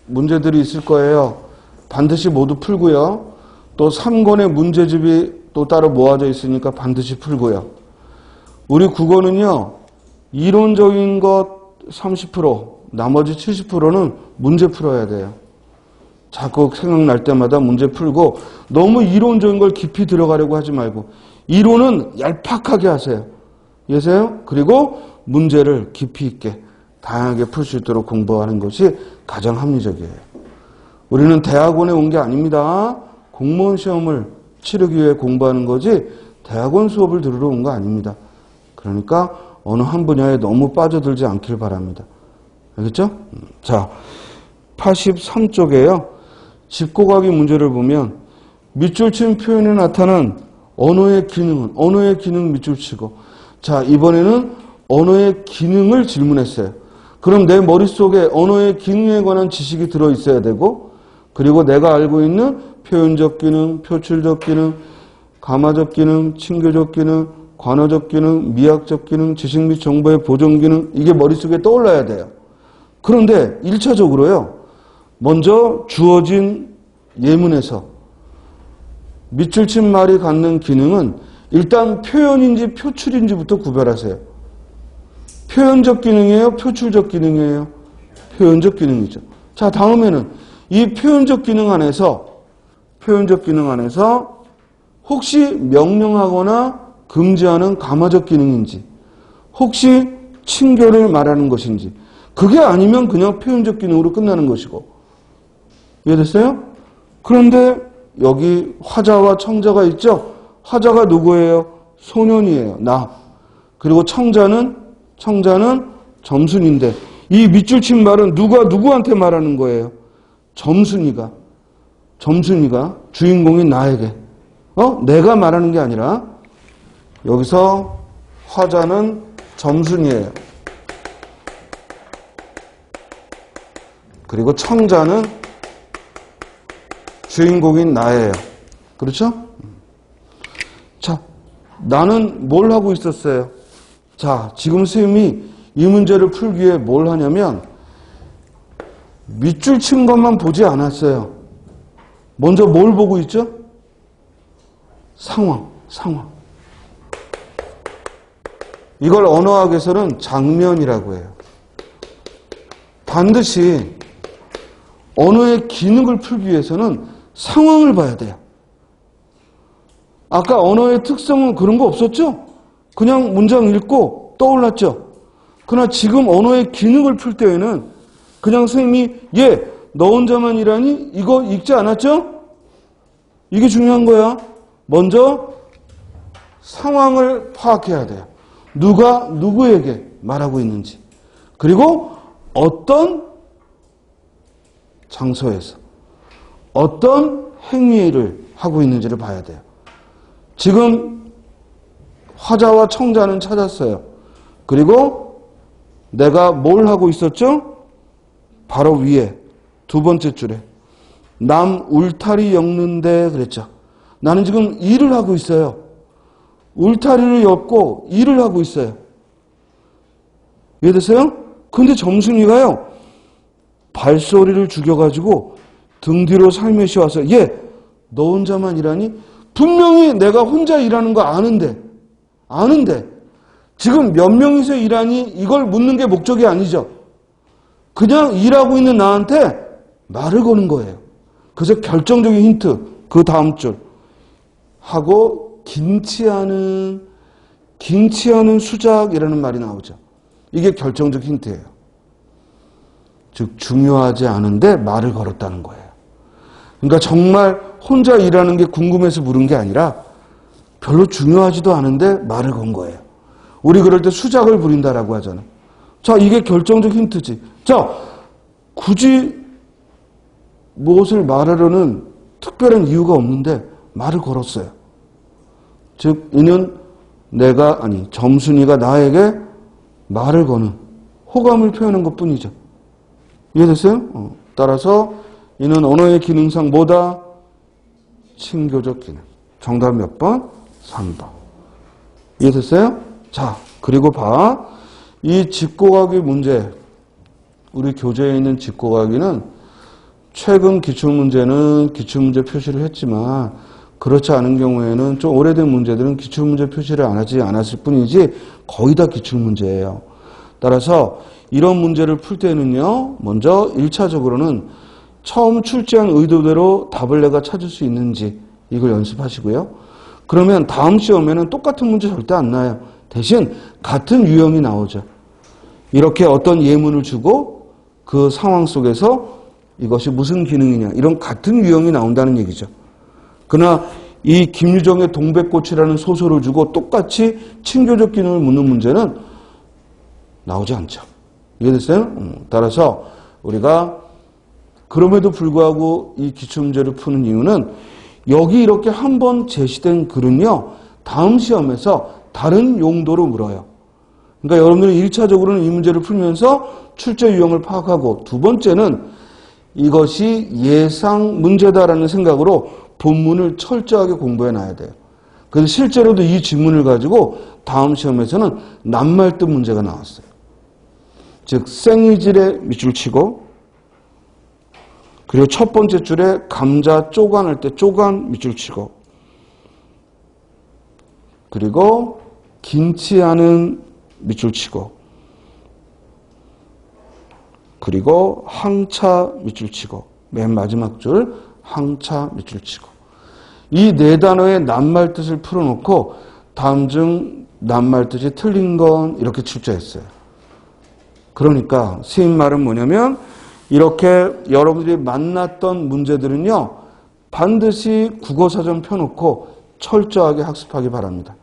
문제들이 있을 거예요. 반드시 모두 풀고요. 또 3권의 문제집이 또 따로 모아져 있으니까 반드시 풀고요. 우리 국어는요. 이론적인 것 30%, 나머지 70%는 문제 풀어야 돼요. 자꾸 생각날 때마다 문제 풀고 너무 이론적인 걸 깊이 들어가려고 하지 말고 이론은 얄팍하게 하세요. 이해하세요? 그리고 문제를 깊이 있게 다양하게 풀 수 있도록 공부하는 것이 가장 합리적이에요. 우리는 대학원에 온 게 아닙니다. 공무원 시험을 치르기 위해 공부하는 거지 대학원 수업을 들으러 온 거 아닙니다. 그러니까 어느 한 분야에 너무 빠져들지 않길 바랍니다. 알겠죠? 자, 83쪽에요. 집고가기 문제를 보면 밑줄 친 표현에 나타난 언어의 기능은 언어의 기능 밑줄 치고, 자, 이번에는 언어의 기능을 질문했어요. 그럼 내 머릿속에 언어의 기능에 관한 지식이 들어있어야 되고, 그리고 내가 알고 있는 표현적 기능, 표출적 기능, 감화적 기능, 친교적 기능, 관어적 기능, 미학적 기능, 지식 및 정보의 보존 기능, 이게 머릿속에 떠올라야 돼요. 그런데 1차적으로요. 먼저 주어진 예문에서 밑줄 친 말이 갖는 기능은 일단 표현인지 표출인지부터 구별하세요. 표현적 기능이에요? 표출적 기능이에요? 표현적 기능이죠. 자, 다음에는 이 표현적 기능 안에서 혹시 명령하거나 금지하는 감화적 기능인지, 혹시 친교를 말하는 것인지, 그게 아니면 그냥 표현적 기능으로 끝나는 것이고. 이해됐어요? 그런데 여기 화자와 청자가 있죠? 화자가 누구예요? 소년이에요. 나. 그리고 청자는 점순인데, 이 밑줄 친 말은 누가 누구한테 말하는 거예요? 점순이가 주인공인 나에게. 내가 말하는 게 아니라 여기서 화자는 점순이에요. 그리고 청자는 주인공인 나예요. 그렇죠? 자, 나는 뭘 하고 있었어요? 자, 지금 선생님이 이 문제를 풀기 위해 뭘 하냐면 밑줄 친 것만 보지 않았어요. 먼저 뭘 보고 있죠? 상황. 이걸 언어학에서는 장면이라고 해요. 반드시 언어의 기능을 풀기 위해서는 상황을 봐야 돼요. 아까 언어의 특성은 그런 거 없었죠? 그냥 문장 읽고 떠올랐죠? 그러나 지금 언어의 기능을 풀 때에는 그냥 선생님이 너 혼자만 일하니? 이거 읽지 않았죠? 이게 중요한 거야. 먼저 상황을 파악해야 돼요. 누가 누구에게 말하고 있는지, 그리고 어떤 장소에서 어떤 행위를 하고 있는지를 봐야 돼요. 지금 화자와 청자는 찾았어요. 그리고 내가 뭘 하고 있었죠? 바로 위에 두 번째 줄에 남 울타리 엮는데 그랬죠. 나는 지금 일을 하고 있어요. 울타리를 엮고 일을 하고 있어요. 이해되세요? 근데 점순이가요, 발소리를 죽여가지고 등 뒤로 살며시 와서 너 혼자만 일하니? 분명히 내가 혼자 일하는 거 아는데 지금 몇 명이서 일하니? 이걸 묻는 게 목적이 아니죠. 그냥 일하고 있는 나한테 말을 거는 거예요. 그래서 결정적인 힌트, 그 다음 줄 하고 긴치 않은 수작이라는 말이 나오죠. 이게 결정적 힌트예요. 즉 중요하지 않은데 말을 걸었다는 거예요. 그러니까 정말 혼자 일하는 게 궁금해서 물은 게 아니라 별로 중요하지도 않은데 말을 건 거예요. 우리 그럴 때 수작을 부린다라고 하잖아요. 자, 이게 결정적 힌트지. 자, 굳이 무엇을 말하려는 특별한 이유가 없는데 말을 걸었어요. 즉 이는 점순이가 나에게 말을 거는 호감을 표현한 것뿐이죠. 이해됐어요? 따라서 이는 언어의 기능상 뭐다? 친교적 기능. 정답 몇 번? 3번. 이해됐어요? 자, 그리고 봐. 이 집고가기 문제, 우리 교재에 있는 집고가기는 최근 기출문제는 기출문제 표시를 했지만 그렇지 않은 경우에는 좀 오래된 문제들은 기출문제 표시를 안 하지 않았을 뿐이지 거의 다 기출문제예요. 따라서 이런 문제를 풀 때는요, 먼저 1차적으로는 처음 출제한 의도대로 답을 내가 찾을 수 있는지 이걸 연습하시고요. 그러면 다음 시험에는 똑같은 문제 절대 안 나요. 대신 같은 유형이 나오죠. 이렇게 어떤 예문을 주고 그 상황 속에서 이것이 무슨 기능이냐 이런 같은 유형이 나온다는 얘기죠. 그러나 이 김유정의 동백꽃이라는 소설을 주고 똑같이 친교적 기능을 묻는 문제는 나오지 않죠. 이해됐어요? 따라서 우리가 그럼에도 불구하고 이 기출문제를 푸는 이유는 여기 이렇게 한번 제시된 글은요, 다음 시험에서 다른 용도로 물어요. 그러니까 여러분들은 1차적으로는 이 문제를 풀면서 출제 유형을 파악하고, 두 번째는 이것이 예상 문제다라는 생각으로 본문을 철저하게 공부해 놔야 돼요. 그래서 실제로도 이 지문을 가지고 다음 시험에서는 낱말뜻 문제가 나왔어요. 즉 생이질에 밑줄 치고, 그리고 첫 번째 줄에 감자 쪼간할 때 쪼간 밑줄 치고, 그리고 긴치 않은 밑줄 치고, 그리고 항차 밑줄 치고, 맨 마지막 줄 항차 밑줄 치고, 이 네 단어의 낱말 뜻을 풀어놓고 다음 중 낱말 뜻이 틀린 건 이렇게 출제했어요. 그러니까 선생님 말은 뭐냐면, 이렇게 여러분들이 만났던 문제들은요, 반드시 국어사전 펴놓고 철저하게 학습하기 바랍니다.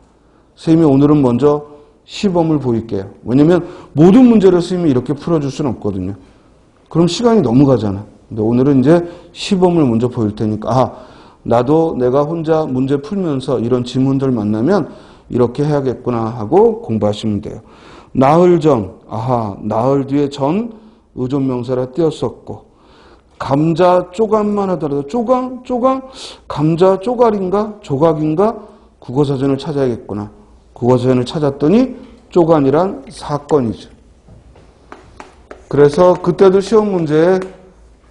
선생님이 오늘은 먼저 시범을 보일게요. 왜냐면 모든 문제를 선생님이 이렇게 풀어줄 수는 없거든요. 그럼 시간이 너무 가잖아. 근데 오늘은 이제 시범을 먼저 보일 테니까, 나도 내가 혼자 문제 풀면서 이런 지문들 만나면 이렇게 해야겠구나 하고 공부하시면 돼요. 나흘 전, 나흘 뒤에 전 의존명사라 띄었었고, 감자 쪼간만 하더라도 쪼간, 감자 쪼갈인가 조각인가 국어사전을 찾아야겠구나. 국어사전을 찾았더니 쪼간이란 사건이죠. 그래서 그때도 시험 문제에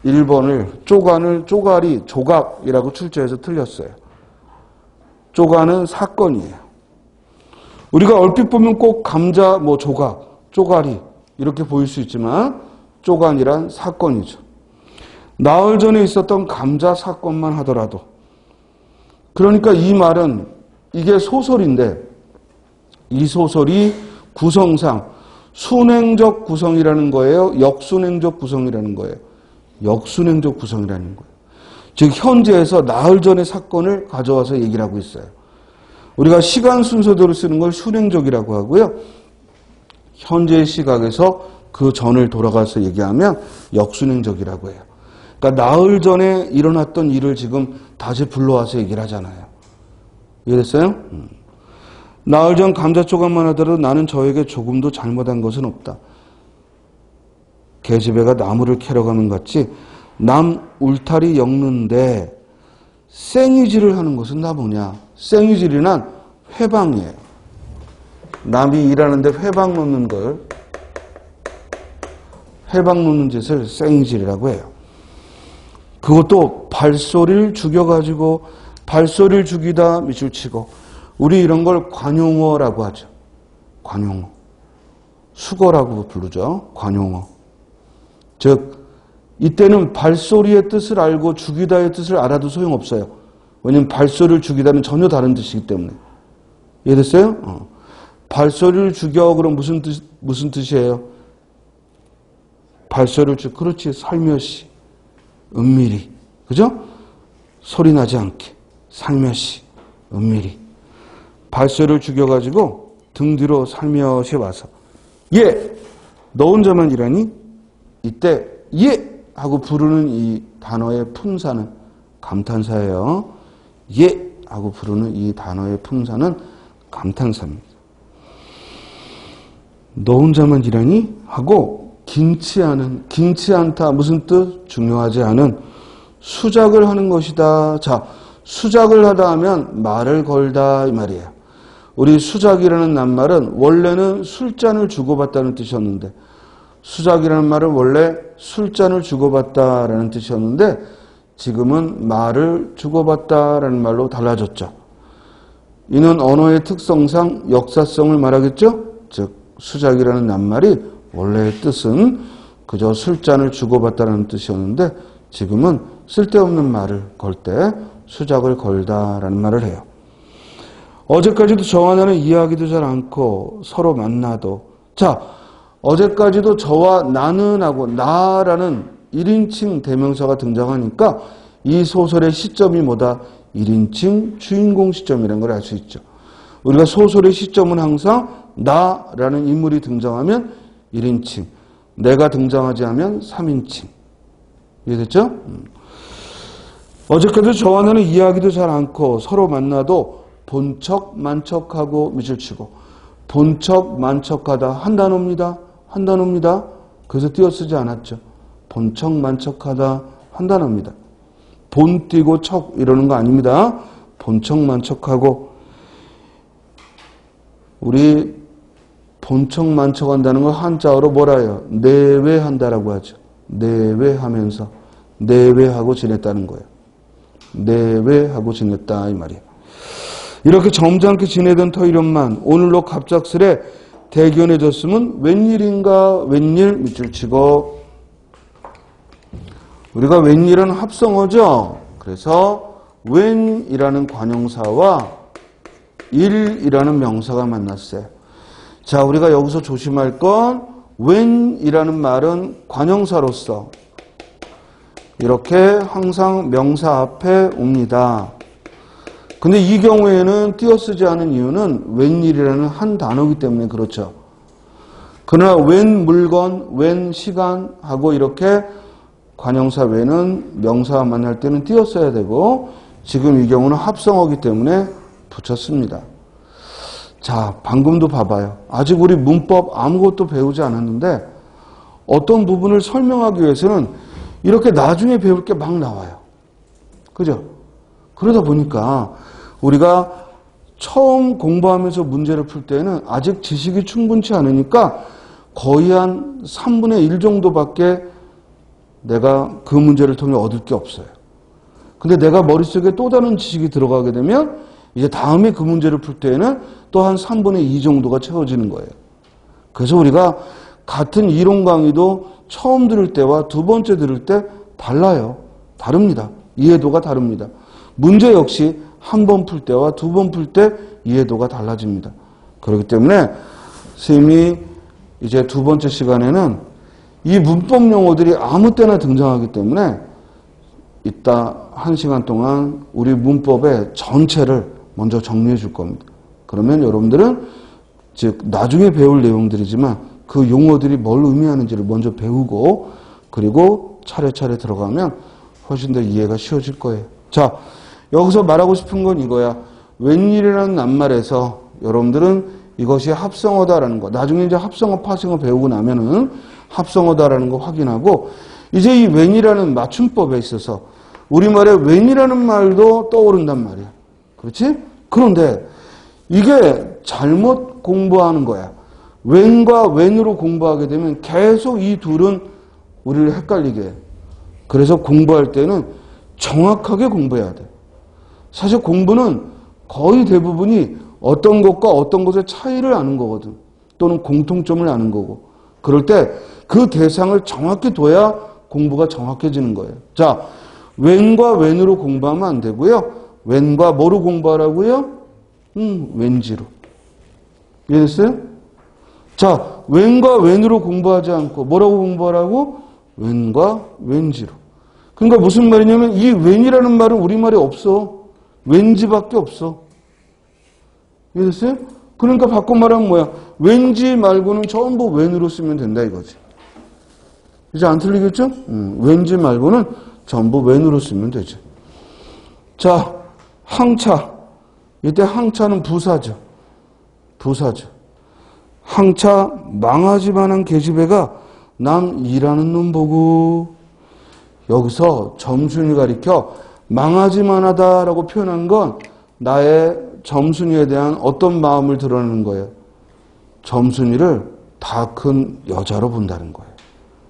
1번을 쪼간을 쪼가리, 조각이라고 출제해서 틀렸어요. 쪼간은 사건이에요. 우리가 얼핏 보면 꼭 감자, 조각, 쪼가리 이렇게 보일 수 있지만 쪼간이란 사건이죠. 나흘 전에 있었던 감자 사건만 하더라도, 그러니까 이 말은 이게 소설인데 이 소설이 구성상 순행적 구성이라는 거예요? 역순행적 구성이라는 거예요? 역순행적 구성이라는 거예요. 즉 현재에서 나흘 전의 사건을 가져와서 얘기를 하고 있어요. 우리가 시간 순서대로 쓰는 걸 순행적이라고 하고요. 현재의 시각에서 그 전을 돌아가서 얘기하면 역순행적이라고 해요. 그러니까 나흘 전에 일어났던 일을 지금 다시 불러와서 얘기를 하잖아요. 이해됐어요? 나흘 전 감자 조각만 하더라도 나는 저에게 조금도 잘못한 것은 없다. 계집애가 나무를 캐러 가는 같이 남 울타리 엮는데 생이질을 하는 것은 나 뭐냐? 생이질이란 회방이에요. 남이 일하는데 회방 놓는 걸, 회방 놓는 짓을 생이질이라고 해요. 그것도 발소리를 죽여가지고, 발소리를 죽이다 밑줄 치고, 우리 이런 걸 관용어라고 하죠. 관용어. 수거라고 부르죠. 관용어. 즉 이때는 발소리의 뜻을 알고 죽이다의 뜻을 알아도 소용없어요. 왜냐하면 발소리를 죽이다는 전혀 다른 뜻이기 때문에. 이해됐어요? 발소리를 죽여, 그럼 무슨 뜻이에요? 발소리를 그렇지, 살며시, 은밀히. 그죠? 소리 나지 않게, 살며시, 은밀히. 발소리를 죽여가지고 등 뒤로 살며시 와서, 예! 너 혼자만 일하니? 이때 예! 하고 부르는 이 단어의 품사는 감탄사예요. 예! 하고 부르는 이 단어의 품사는 감탄사입니다. 너 혼자만 일하니? 하고 긴치 않다 무슨 뜻? 중요하지 않은 수작을 하는 것이다. 자, 수작을 하다 하면 말을 걸다 이 말이에요. 우리 수작이라는 낱말은 원래는 술잔을 주고받다는 뜻이었는데, 수작이라는 말은 원래 술잔을 주고받다라는 뜻이었는데 지금은 말을 주고받다라는 말로 달라졌죠. 이는 언어의 특성상 역사성을 말하겠죠. 즉 수작이라는 낱말이 원래의 뜻은 그저 술잔을 주고받다라는 뜻이었는데 지금은 쓸데없는 말을 걸 때 수작을 걸다라는 말을 해요. 어제까지도 저와 나는 이해하기도 잘 않고 서로 만나도, 자, 어제까지도 저와 나는 하고 나라는 1인칭 대명사가 등장하니까 이 소설의 시점이 뭐다? 1인칭 주인공 시점이라는 걸 알 수 있죠. 우리가 소설의 시점은 항상 나라는 인물이 등장하면 1인칭, 내가 등장하지 않으면 3인칭. 이해됐죠? 어저께도 저와 너는 이야기도 잘 않고 서로 만나도 본척 만척하고 밑을 치고 본척 만척하다 한 단어입니다. 한 단어입니다. 그래서 띄어쓰지 않았죠. 본척 만척하다 한 단어입니다. 본 띄고 척 이러는 거 아닙니다. 본척 만척하고 우리 본척 만척한다는 걸 한자어로 뭐라 해요? 내외한다라고 하죠. 내외하면서 내외하고 지냈다는 거예요. 내외하고 지냈다 이 말이에요. 이렇게 점잖게 지내던 터이련만 오늘로 갑작스레 대견해졌으면 웬일인가 웬일 밑줄 치고 우리가 웬일은 합성어죠. 그래서 웬이라는 관형사와 일이라는 명사가 만났어요. 자, 우리가 여기서 조심할 건 웬이라는 말은 관형사로서 이렇게 항상 명사 앞에 옵니다. 근데 이 경우에는 띄어쓰지 않은 이유는 웬일이라는 한 단어이기 때문에 그렇죠. 그러나 웬 물건, 웬 시간하고 이렇게 관형사 웬은 명사와 만날 때는 띄어써야 되고 지금 이 경우는 합성어이기 때문에 붙였습니다. 자, 방금도 봐봐요. 아직 우리 문법 아무것도 배우지 않았는데 어떤 부분을 설명하기 위해서는 이렇게 나중에 배울 게 막 나와요. 그죠? 그러다 보니까 우리가 처음 공부하면서 문제를 풀 때는 아직 지식이 충분치 않으니까 거의 한 3분의 1 정도밖에 내가 그 문제를 통해 얻을 게 없어요. 근데 내가 머릿속에 또 다른 지식이 들어가게 되면 이제 다음에 그 문제를 풀 때에는 또 한 3분의 2 정도가 채워지는 거예요. 그래서 우리가 같은 이론 강의도 처음 들을 때와 두 번째 들을 때 달라요. 다릅니다. 이해도가 다릅니다. 문제 역시 한 번 풀 때와 두 번 풀 때 이해도가 달라집니다. 그렇기 때문에 선생님이 이제 두 번째 시간에는 이 문법 용어들이 아무 때나 등장하기 때문에 이따 1시간 동안 우리 문법의 전체를 먼저 정리해 줄 겁니다. 그러면 여러분들은 즉 나중에 배울 내용들이지만 그 용어들이 뭘 의미하는지를 먼저 배우고 그리고 차례차례 들어가면 훨씬 더 이해가 쉬워질 거예요. 자, 여기서 말하고 싶은 건 이거야. 웬일이라는 낱말에서 여러분들은 이것이 합성어다라는 거. 나중에 이제 합성어, 파생어 배우고 나면은 합성어다라는 거 확인하고 이제 이 웬이라는 맞춤법에 있어서 우리말에 웬이라는 말도 떠오른단 말이야. 그렇지? 그런데 이게 잘못 공부하는 거야. 웬과 웬으로 공부하게 되면 계속 이 둘은 우리를 헷갈리게 해. 그래서 공부할 때는 정확하게 공부해야 돼. 사실 공부는 거의 대부분이 어떤 것과 어떤 것의 차이를 아는 거거든. 또는 공통점을 아는 거고. 그럴 때 그 대상을 정확히 둬야 공부가 정확해지는 거예요. 자, 웬과 웬으로 공부하면 안 되고요. 웬과 뭐로 공부하라고요? 왠지로. 이해됐어요? 자, 웬과 웬으로 공부하지 않고 뭐라고 공부하라고? 웬과 왠지로. 그러니까 무슨 말이냐면 이 웬이라는 말은 우리말에 없어. 왠지밖에 없어. 이해됐어요? 그러니까 바꿔 말하면 뭐야? 왠지 말고는 전부 웬으로 쓰면 된다 이거지. 이제 안 틀리겠죠? 왠지 말고는 전부 웬으로 쓰면 되죠. 자, 항차. 이때 항차는 부사죠. 부사죠. 항차 망하지만한 계집애가 남 일하는 놈 보고 여기서 점순이 가리켜 망하지만하다라고 표현한 건 나의 점순이에 대한 어떤 마음을 드러내는 거예요. 점순이를 다 큰 여자로 본다는 거예요.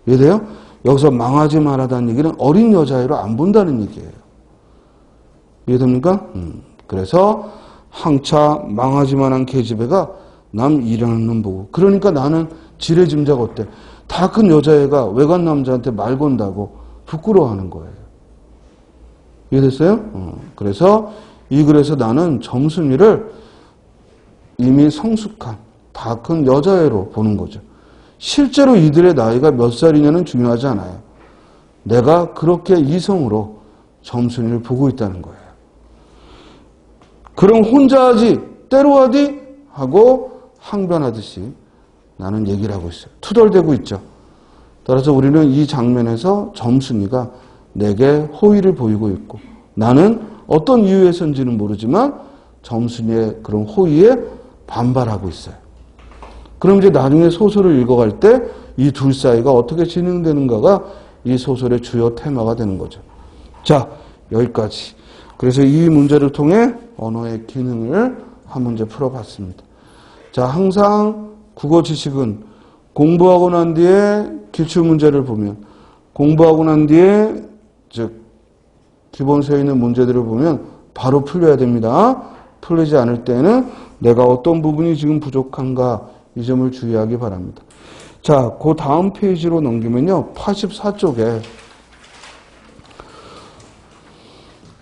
이해돼요? 여기서 망하지 말아다는 얘기는 어린 여자애로 안 본다는 얘기예요. 이해됩니까? 그래서 항차 망하지만한 계집애가 남 일하는 놈 보고 그러니까 나는 지레짐작 어때? 다 큰 여자애가 외간 남자한테 말 건다고 부끄러워하는 거예요. 이해됐어요? 그래서 이 글에서 나는 점순이를 이미 성숙한 다 큰 여자애로 보는 거죠. 실제로 이들의 나이가 몇 살이냐는 중요하지 않아요. 내가 그렇게 이성으로 점순이를 보고 있다는 거예요. 그럼 혼자 하지 때로 하디 하고 항변하듯이 나는 얘기를 하고 있어요. 투덜대고 있죠. 따라서 우리는 이 장면에서 점순이가 내게 호의를 보이고 있고 나는 어떤 이유에서인지는 모르지만 점순이의 그런 호의에 반발하고 있어요. 그럼 이제 나중에 소설을 읽어갈 때 이 둘 사이가 어떻게 진행되는가가 이 소설의 주요 테마가 되는 거죠. 자, 여기까지. 그래서 이 문제를 통해 언어의 기능을 한 문제 풀어봤습니다. 자, 항상 국어 지식은 공부하고 난 뒤에 기출문제를 보면 공부하고 난 뒤에 즉 기본서에 있는 문제들을 보면 바로 풀려야 됩니다. 풀리지 않을 때는 내가 어떤 부분이 지금 부족한가 이 점을 주의하기 바랍니다. 자, 그 다음 페이지로 넘기면요. 84쪽에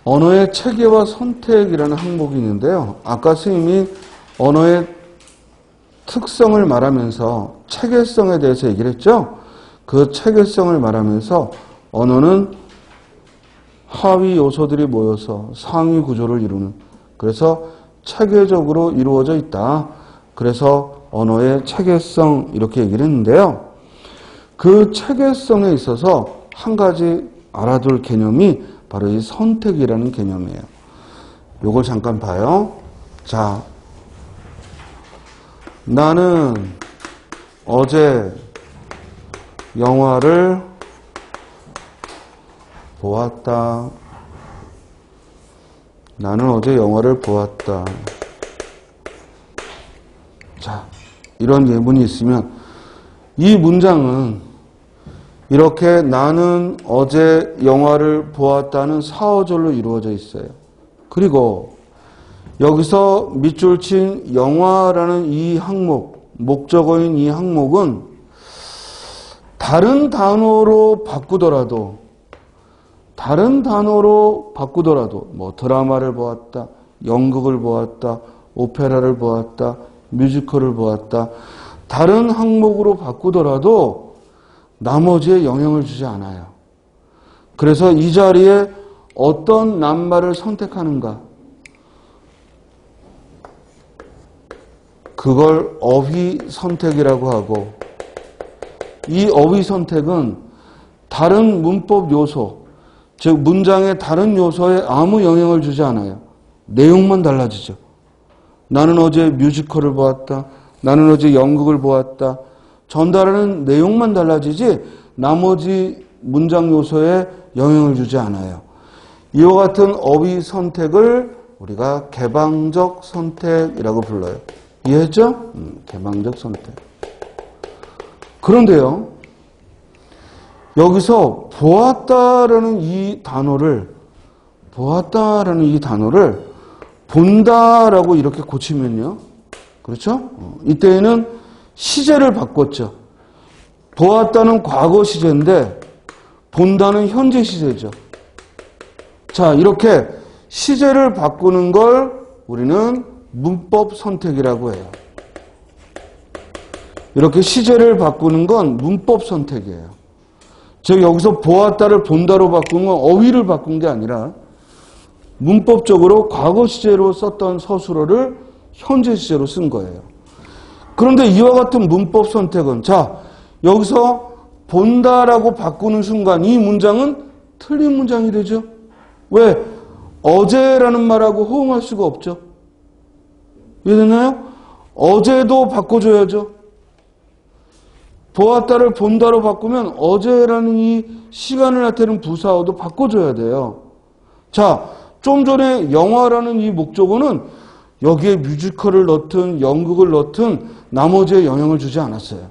언어의 체계와 선택이라는 항목이 있는데요. 아까 선생님이 언어의 특성을 말하면서 체계성에 대해서 얘기를 했죠. 그 체계성을 말하면서 언어는 하위 요소들이 모여서 상위 구조를 이루는, 그래서 체계적으로 이루어져 있다. 그래서 언어의 체계성 이렇게 얘기를 했는데요. 그 체계성에 있어서 한 가지 알아둘 개념이 바로 이 선택이라는 개념이에요. 요걸 잠깐 봐요. 자, 나는 어제 영화를 보았다. 나는 어제 영화를 보았다. 자, 이런 예문이 있으면 이 문장은 이렇게 나는 어제 영화를 보았다는 사어절로 이루어져 있어요. 그리고 여기서 밑줄 친 영화라는 이 항목, 목적어인 이 항목은 다른 단어로 바꾸더라도 뭐 드라마를 보았다, 연극을 보았다, 오페라를 보았다, 뮤지컬을 보았다, 다른 항목으로 바꾸더라도 나머지에 영향을 주지 않아요. 그래서 이 자리에 어떤 낱말을 선택하는가, 그걸 어휘 선택이라고 하고, 이 어휘 선택은 다른 문법 요소, 즉 문장의 다른 요소에 아무 영향을 주지 않아요. 내용만 달라지죠. 나는 어제 뮤지컬을 보았다. 나는 어제 연극을 보았다. 전달하는 내용만 달라지지 나머지 문장 요소에 영향을 주지 않아요. 이와 같은 어휘 선택을 우리가 개방적 선택이라고 불러요. 이해했죠? 개방적 선택. 그런데요, 여기서 보았다라는 이 단어를 본다라고 이렇게 고치면요. 그렇죠? 이때에는 시제를 바꿨죠. 보았다는 과거 시제인데 본다는 현재 시제죠. 자, 이렇게 시제를 바꾸는 걸 우리는 문법 선택이라고 해요. 이렇게 시제를 바꾸는 건 문법 선택이에요. 즉 여기서 보았다를 본다로 바꾼 건 어휘를 바꾼 게 아니라 문법적으로 과거 시제로 썼던 서술어를 현재 시제로 쓴 거예요. 그런데 이와 같은 문법 선택은, 자, 여기서 본다라고 바꾸는 순간 이 문장은 틀린 문장이 되죠. 왜? 어제라는 말하고 호응할 수가 없죠. 이해되나요? 어제도 바꿔줘야죠. 보았다를 본다로 바꾸면 어제라는 이 시간을 나타내는 부사어도 바꿔줘야 돼요. 자, 좀 전에 영화라는 이 목적어는 여기에 뮤지컬을 넣든 연극을 넣든 나머지에 영향을 주지 않았어요.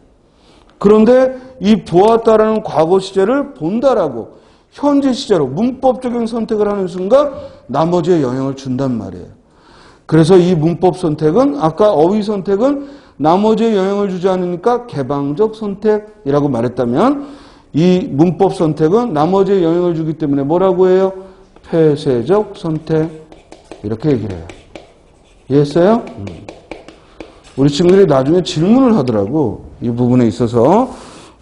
그런데 이 보았다라는 과거 시제를 본다라고 현재 시제로 문법적인 선택을 하는 순간 나머지에 영향을 준단 말이에요. 그래서 이 문법 선택은, 아까 어휘 선택은 나머지에 영향을 주지 않으니까 개방적 선택이라고 말했다면, 이 문법 선택은 나머지에 영향을 주기 때문에 뭐라고 해요? 폐쇄적 선택, 이렇게 얘기를 해요. 이해했어요? 우리 친구들이 나중에 질문을 하더라고. 이 부분에 있어서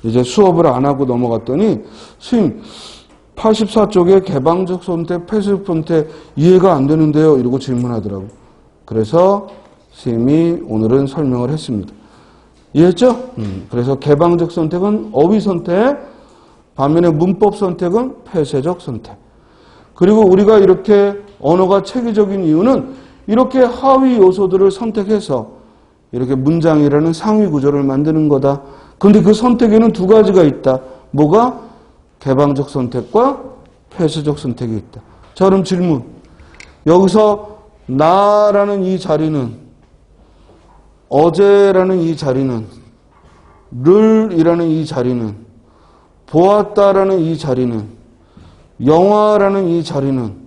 이제 수업을 안 하고 넘어갔더니, 선생님, 84쪽에 개방적 선택, 폐쇄적 선택 이해가 안 되는데요. 이러고 질문하더라고. 그래서 선생님이 오늘은 설명을 했습니다. 이해했죠? 그래서 개방적 선택은 어휘 선택, 반면에 문법 선택은 폐쇄적 선택. 그리고 우리가 이렇게 언어가 체계적인 이유는 이렇게 하위 요소들을 선택해서 이렇게 문장이라는 상위 구조를 만드는 거다. 그런데 그 선택에는 두 가지가 있다. 뭐가? 개방적 선택과 폐쇄적 선택이 있다. 자, 그럼 질문. 여기서 나라는 이 자리는, 어제라는 이 자리는, 를이라는 이 자리는, 보았다라는 이 자리는, 영화라는 이 자리는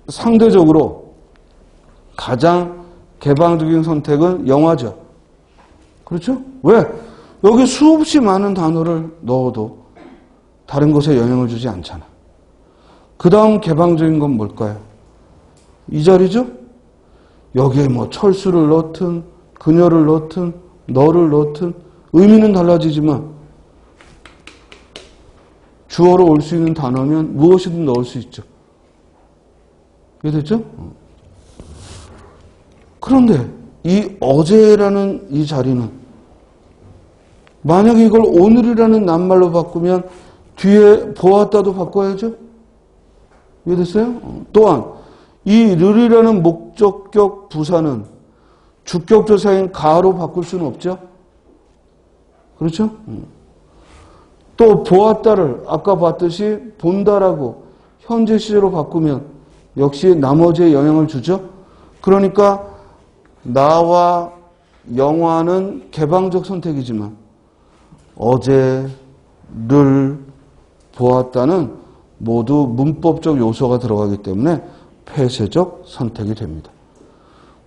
상대적으로 가장 개방적인 선택은 영화죠. 그렇죠? 왜? 여기 수없이 많은 단어를 넣어도 다른 것에 영향을 주지 않잖아. 그 다음 개방적인 건 뭘까요? 이 자리죠? 여기에 뭐 철수를 넣든 그녀를 넣든 너를 넣든 의미는 달라지지만 주어로 올 수 있는 단어면 무엇이든 넣을 수 있죠. 이해됐죠? 그런데 이 어제라는 이 자리는 만약에 이걸 오늘이라는 낱말로 바꾸면 뒤에 보았다도 바꿔야죠. 이해됐어요? 또한 이 르이라는 목적격 부사는 주격조사인 가로 바꿀 수는 없죠. 그렇죠? 또 보았다를 아까 봤듯이 본다라고 현재 시제로 바꾸면 역시 나머지에 영향을 주죠. 그러니까 나와 영화는 개방적 선택이지만 어제를 보았다는 모두 문법적 요소가 들어가기 때문에 폐쇄적 선택이 됩니다.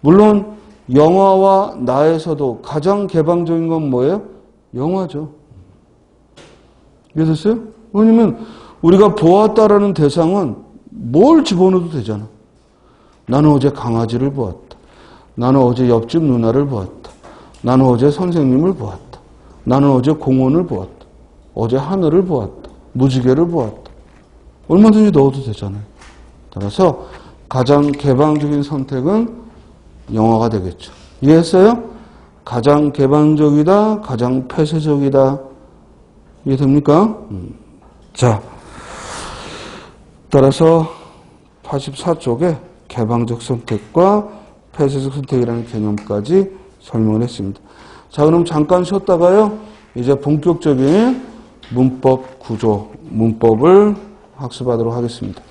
물론 영화와 나에서도 가장 개방적인 건 뭐예요? 영화죠. 이해됐어요? 왜냐면 우리가 보았다라는 대상은 뭘 집어넣어도 되잖아. 나는 어제 강아지를 보았다. 나는 어제 옆집 누나를 보았다. 나는 어제 선생님을 보았다. 나는 어제 공원을 보았다. 어제 하늘을 보았다. 무지개를 보았다. 얼마든지 넣어도 되잖아요. 따라서 가장 개방적인 선택은 영화가 되겠죠. 이해했어요? 가장 개방적이다, 가장 폐쇄적이다. 이해됩니까? 자, 따라서 84쪽에 개방적 선택과 폐쇄적 선택이라는 개념까지 설명을 했습니다. 자, 그럼 잠깐 쉬었다가요. 이제 본격적인 문법 구조, 문법을 학습하도록 하겠습니다.